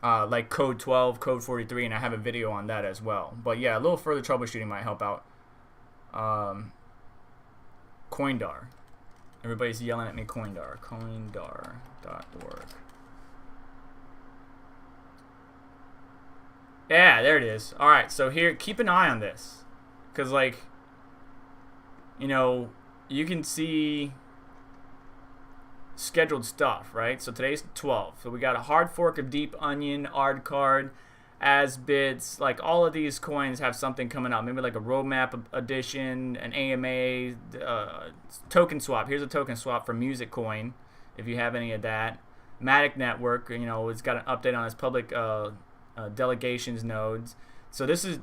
Like code 12, code 43, and I have a video on that as well. But yeah, a little further troubleshooting might help out. Coindar. Everybody's yelling at me, Coindar. Coindar.org. Yeah, there it is. All right, so here, keep an eye on this. Because, like, you know, you can see scheduled stuff, right? So today's 12th. So we got a hard fork of Deep Onion, Ardcard, Asbits. Like, all of these coins have something coming out. Maybe like a roadmap edition, an AMA, token swap. Here's a token swap for Music Coin, if you have any of that. Matic Network, you know, it's got an update on its public delegations nodes. So this is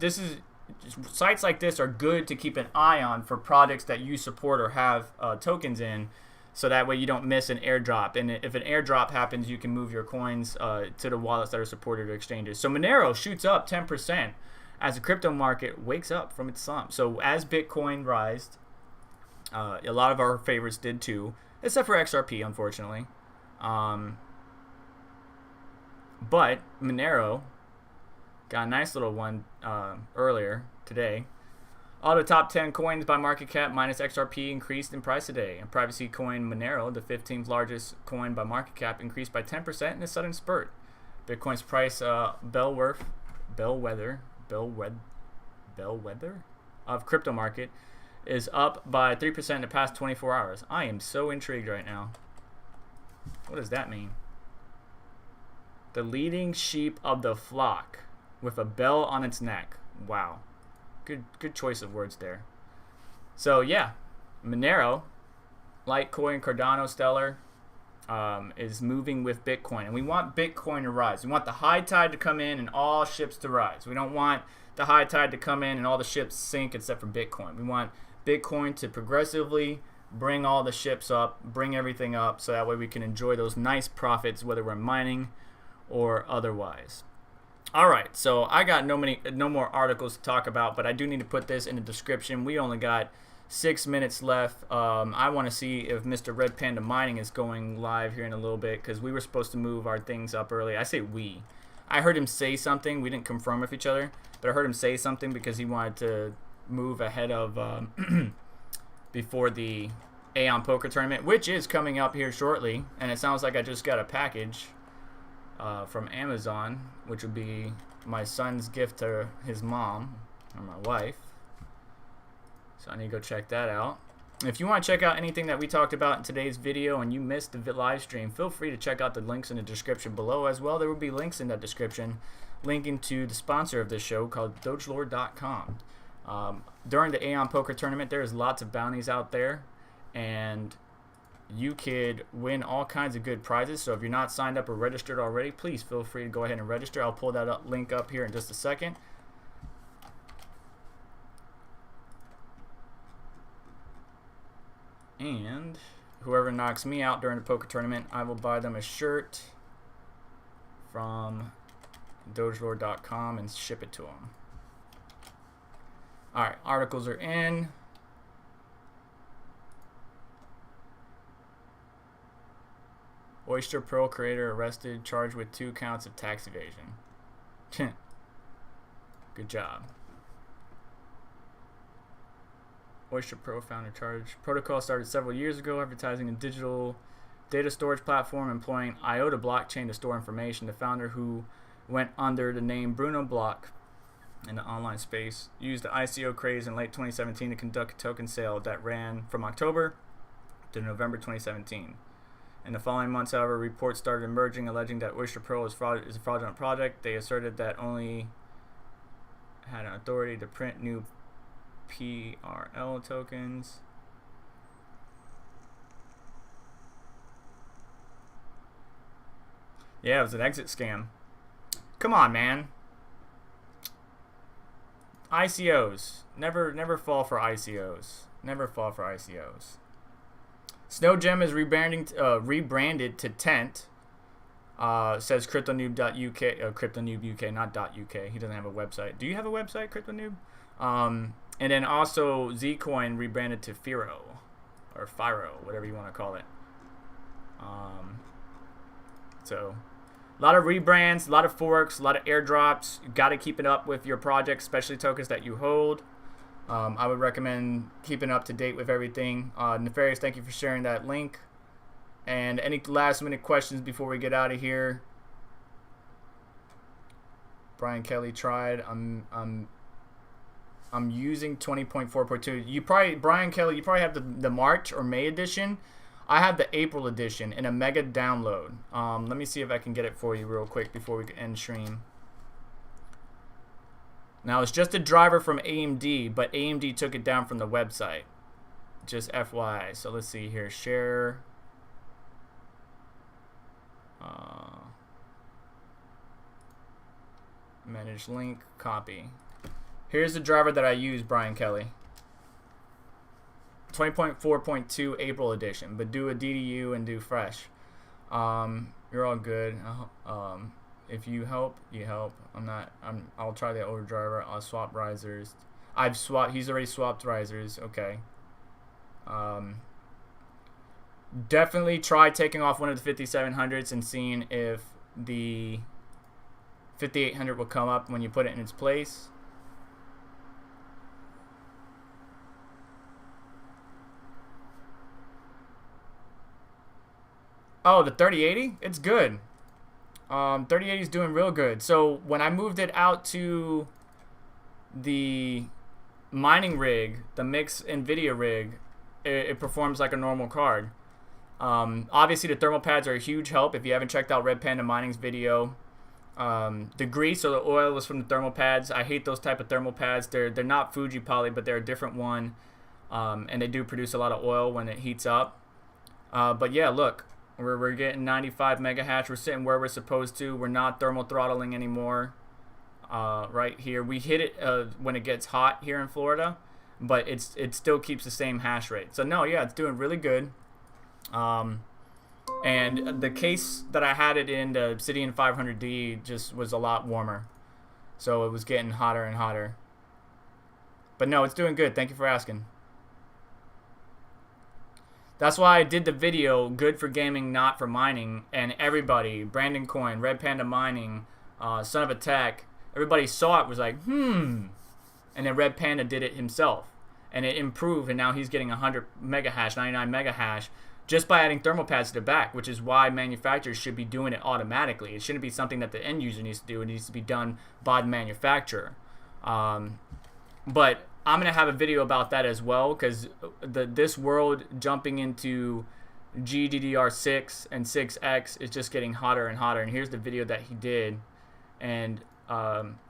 sites like this are good to keep an eye on for projects that you support or have tokens in, so that way you don't miss an airdrop. And if an airdrop happens, you can move your coins to the wallets that are supported or exchanges. So Monero shoots up 10% as the crypto market wakes up from its slump. So as Bitcoin rised, a lot of our favorites did too, except for XRP, unfortunately. But Monero got a nice little one earlier today. All the top 10 coins by market cap minus XRP increased in price today. And privacy coin Monero, the 15th largest coin by market cap, increased by 10% in a sudden spurt. Bitcoin's price bellwether of crypto market is up by 3% in the past 24 hours. I am so intrigued right now. What does that mean? The leading sheep of the flock with a bell on its neck. Wow. Good choice of words there. So yeah, Monero, Litecoin, Cardano, Stellar is moving with Bitcoin. And we want Bitcoin to rise. We want the high tide to come in and all ships to rise. We don't want the high tide to come in and all the ships sink except for Bitcoin. We want Bitcoin to progressively bring all the ships up, bring everything up, so that way we can enjoy those nice profits, whether we're mining or otherwise. All right, so I got no more articles to talk about, but I do need to put this in the description. We only got 6 minutes left. I want to see if Mr. Red Panda Mining is going live here in a little bit, because we were supposed to move our things up early. I say we. I heard him say something. We didn't confirm with each other, but I heard him say something because he wanted to move ahead of before the Aeon poker tournament, which is coming up here shortly. And it sounds like I just got a package from Amazon, which would be my son's gift to his mom or my wife. So I need to go check that out. If you want to check out anything that we talked about in today's video and you missed the live stream, feel free to check out the links in the description below as well. There will be links in that description linking to the sponsor of this show called dogelord.com. During the Aeon poker tournament, there's lots of bounties out there, and you could win all kinds of good prizes. So if you're not signed up or registered already, please feel free to go ahead and register. I'll pull that link up here in just a second. And whoever knocks me out during the poker tournament, I will buy them a shirt from dogelord.com and ship it to them. All right, articles are in. Oyster Pearl creator arrested, charged with 2 counts of tax evasion. Good job. Oyster Pearl founder charged. Protocol started several years ago, advertising a digital data storage platform employing IOTA blockchain to store information. The founder, who went under the name Bruno Block in the online space, used the ICO craze in late 2017 to conduct a token sale that ran from October to November 2017. In the following months, however, reports started emerging alleging that Oyster Pearl is a fraudulent project. They asserted that only had an authority to print new PRL tokens. Yeah, it was an exit scam. Come on, man. ICOs. Never fall for ICOs. Never fall for ICOs. Snow Gem is rebranded to Tent. Says CryptoNoob.uk. CryptoNoob UK, not .uk. He doesn't have a website. Do you have a website, CryptoNoob? And then also Zcoin rebranded to Firo, or Firo, whatever you want to call it. So a lot of rebrands, a lot of forks, a lot of airdrops. You got to keep it up with your projects, especially tokens that you hold. I would recommend keeping up to date with everything. Nefarious, thank you for sharing that link. And any last minute questions before we get out of here? Brian Kelly tried. I'm using 20.4.2. You probably, Brian Kelly, you probably have the March or May edition. I have the April edition in a mega download. Let me see if I can get it for you real quick before we end stream. Now, it's just a driver from AMD, but AMD took it down from the website. Just FYI. So let's see here. Share. Manage link. Copy. Here's the driver that I use, Brian Kelly. 20.4.2 April edition, but do a DDU and do fresh. You're all good. If you help, you help. I'll try the older driver. I'll swap risers. I've swapped. He's already swapped risers. Okay. Definitely try taking off one of the 5700s and seeing if the 5800 will come up when you put it in its place. Oh, the 3080? It's good. 3080 is doing real good. So when I moved it out to the mining rig, the mix Nvidia rig, it performs like a normal card. Obviously, the thermal pads are a huge help. If you haven't checked out Red Panda Mining's video, the grease or the oil is from the thermal pads. I hate those type of thermal pads. They're not Fuji poly, but they're a different one, and they do produce a lot of oil when it heats up. But yeah, look. We're getting 95 mega hash. We're sitting where we're supposed to. We're not thermal throttling anymore. Right here, we hit it when it gets hot here in Florida, but it still keeps the same hash rate. So no, yeah, it's doing really good. And the case that I had it in, the Obsidian 500D, just was a lot warmer, so it was getting hotter and hotter. But no, it's doing good. Thank you for asking. That's why I did the video, good for gaming, not for mining, and everybody, Brandon Coin, Red Panda Mining, Son of a Tech, everybody saw it, was like, and then Red Panda did it himself, and it improved, and now he's getting 100 mega hash, 99 mega hash, just by adding thermal pads to the back, which is why manufacturers should be doing it automatically. It shouldn't be something that the end user needs to do. It needs to be done by the manufacturer. But I'm going to have a video about that as well, because this world jumping into GDDR6 and 6X is just getting hotter and hotter. And here's the video that he did. And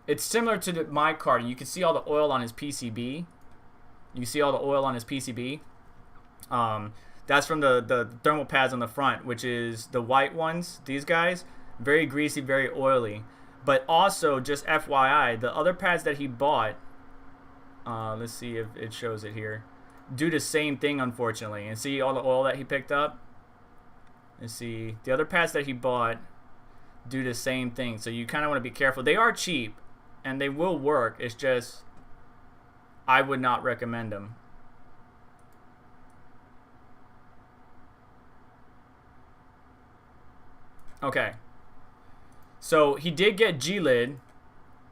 it's similar to my card. You can see all the oil on his PCB. You see all the oil on his PCB. That's from the thermal pads on the front, which is the white ones. These guys, very greasy, very oily. But also, just FYI, the other pads that he bought, let's see if it shows it here, do the same thing, unfortunately. And see all the oil that he picked up? Let's see. The other pads that he bought do the same thing. So you kind of want to be careful. They are cheap, and they will work. It's just, I would not recommend them. Okay. So he did get G-Lid,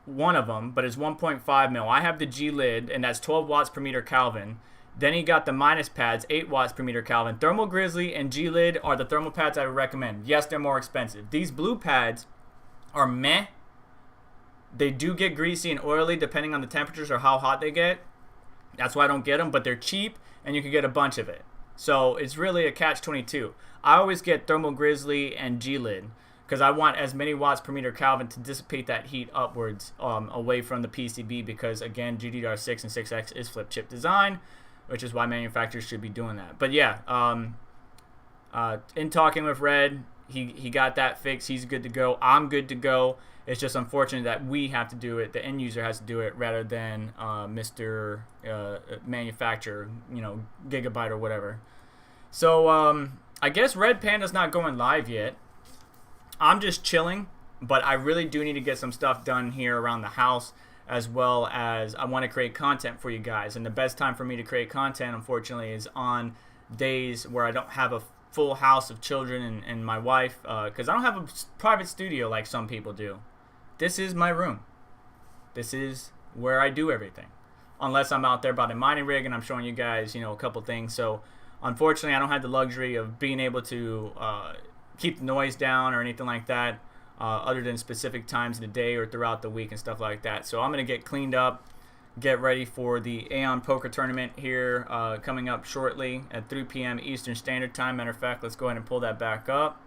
one of them, but it's 1.5 mil. I have the G-Lid, and that's 12 watts per meter Kelvin. Then he got the minus pads, 8 watts per meter Kelvin. Thermal Grizzly and G-Lid are the thermal pads I would recommend. Yes, they're more expensive. These blue pads are meh. They do get greasy and oily depending on the temperatures or how hot they get. That's why I don't get them, but they're cheap, and you can get a bunch of it. So it's really a catch-22. I always get Thermal Grizzly and G-Lid because I want as many watts per meter Kelvin to dissipate that heat upwards away from the PCB, because, again, GDDR6 and 6X is flip chip design, which is why manufacturers should be doing that. But, yeah, in talking with Red, he got that fixed. He's good to go. I'm good to go. It's just unfortunate that we have to do it. The end user has to do it rather than Mr. Manufacturer, Gigabyte or whatever. So I guess Red Panda's not going live yet. I'm just chilling, but I really do need to get some stuff done here around the house, as well as I want to create content for you guys. And the best time for me to create content, unfortunately, is on days where I don't have a full house of children and my wife, because I don't have a private studio like some people do. This is my room. This is where I do everything, unless I'm out there by the mining rig and I'm showing you guys, a couple things. So unfortunately, I don't have the luxury of being able to keep the noise down or anything like that, other than specific times in the day or throughout the week and stuff like that. So I'm going to get cleaned up, get ready for the Aeon poker tournament here coming up shortly at 3 p.m. Eastern Standard Time. Matter of fact, let's go ahead and pull that back up.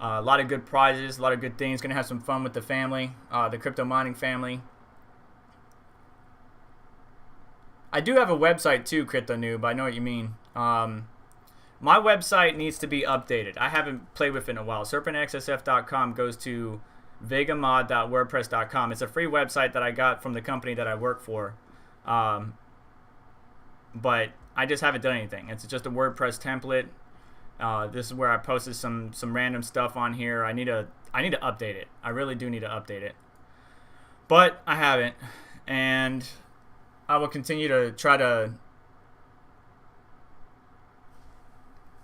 A lot of good prizes, a lot of good things. Going to have some fun with the family, the crypto mining family. I do have a website too, Crypto Noob. I know what you mean. My website needs to be updated. I haven't played with it in a while. SerpentXSF.com goes to vegamod.wordpress.com. It's a free website that I got from the company that I work for. But I just haven't done anything. It's just a WordPress template. This is where I posted some random stuff on here. I need to update it. I really do need to update it. But I haven't. And I will continue to try to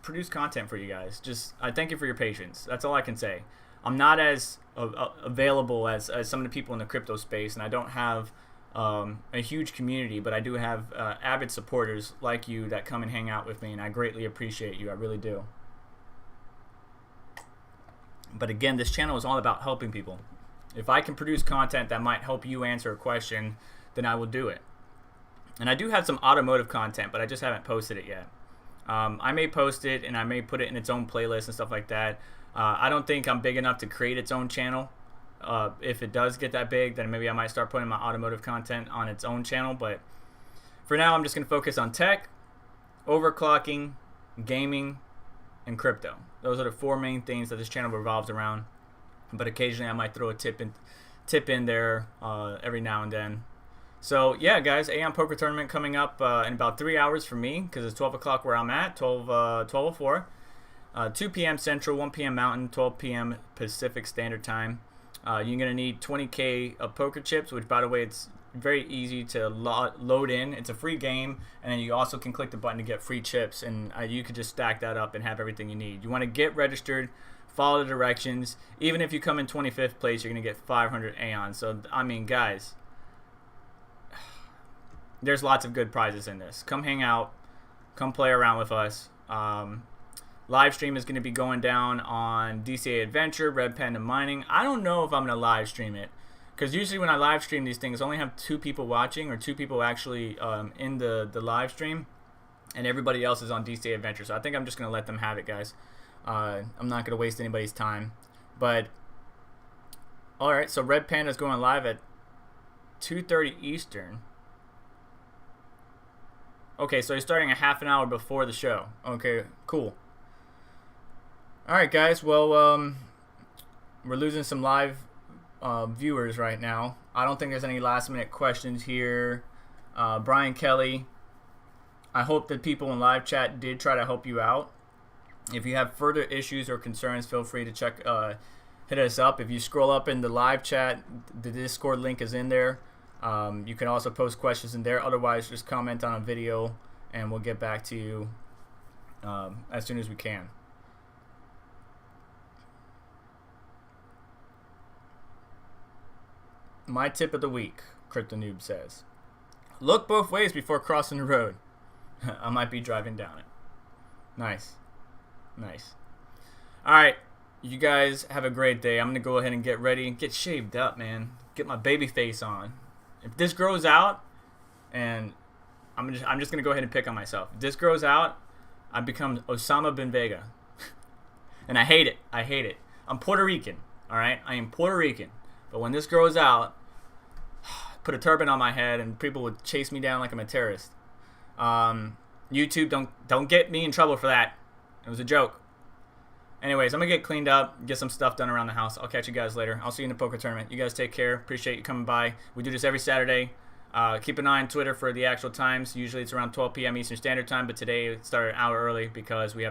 produce content for you guys. I thank you for your patience. That's all I can say. I'm not as available as some of the people in the crypto space, and I don't have a huge community, but I do have avid supporters like you that come and hang out with me, and I greatly appreciate you. I really do. But again, this channel is all about helping people. If I can produce content that might help you answer a question, then I will do it. And I do have some automotive content, but I just haven't posted it yet. I may post it, and I may put it in its own playlist and stuff like that. I don't think I'm big enough to create its own channel. If it does get that big, then maybe I might start putting my automotive content on its own channel. But for now, I'm just going to focus on tech, overclocking, gaming, and crypto. Those are the four main things that this channel revolves around. But occasionally, I might throw a tip in there every now and then. So yeah, guys, Aeon Poker Tournament coming up in about 3 hours for me, because it's 12 o'clock where I'm at, 12:04. 2 p.m. Central, 1 p.m. Mountain, 12 p.m. Pacific Standard Time. You're going to need 20K of poker chips, which, by the way, it's very easy to load in. It's a free game, and then you also can click the button to get free chips, and you can just stack that up and have everything you need. You want to get registered, follow the directions. Even if you come in 25th place, you're going to get 500 Aeon. So, I mean, guys, there's lots of good prizes in this. Come hang out. Come play around with us. Live stream is going to be going down on DCA Adventure, Red Panda Mining. I don't know if I'm going to live stream it, because usually when I live stream these things, I only have 2 people watching, or 2 people actually in the live stream, and everybody else is on DCA Adventure. So I think I'm just going to let them have it, guys. I'm not going to waste anybody's time. But all right, so Red Panda is going live at 2:30 Eastern. Okay, so he's starting a half an hour before the show. Okay, cool. Alright, guys, well, we're losing some live viewers right now. I don't think there's any last-minute questions here. Brian Kelly, I hope that people in live chat did try to help you out. If you have further issues or concerns, feel free to check, hit us up. If you scroll up in the live chat, the Discord link is in there. You can also post questions in there. Otherwise, just comment on a video, and we'll get back to you as soon as we can. My tip of the week, Crypto Noob says, look both ways before crossing the road. I might be driving down it. Nice. Nice. All right. You guys have a great day. I'm going to go ahead and get ready and get shaved up, man. Get my baby face on. If this grows out, and I'm just going to go ahead and pick on myself. If this grows out, I become Osama bin Vega. And I hate it. I hate it. I'm Puerto Rican, all right? I am Puerto Rican. But when this grows out, put a turban on my head and people would chase me down like I'm a terrorist. YouTube, don't get me in trouble for that. It was a joke. Anyways, I'm going to get cleaned up, get some stuff done around the house. I'll catch you guys later. I'll see you in the poker tournament. You guys take care. Appreciate you coming by. We do this every Saturday. Keep an eye on Twitter for the actual times. Usually it's around 12 p.m. Eastern Standard Time, but today it started an hour early because we have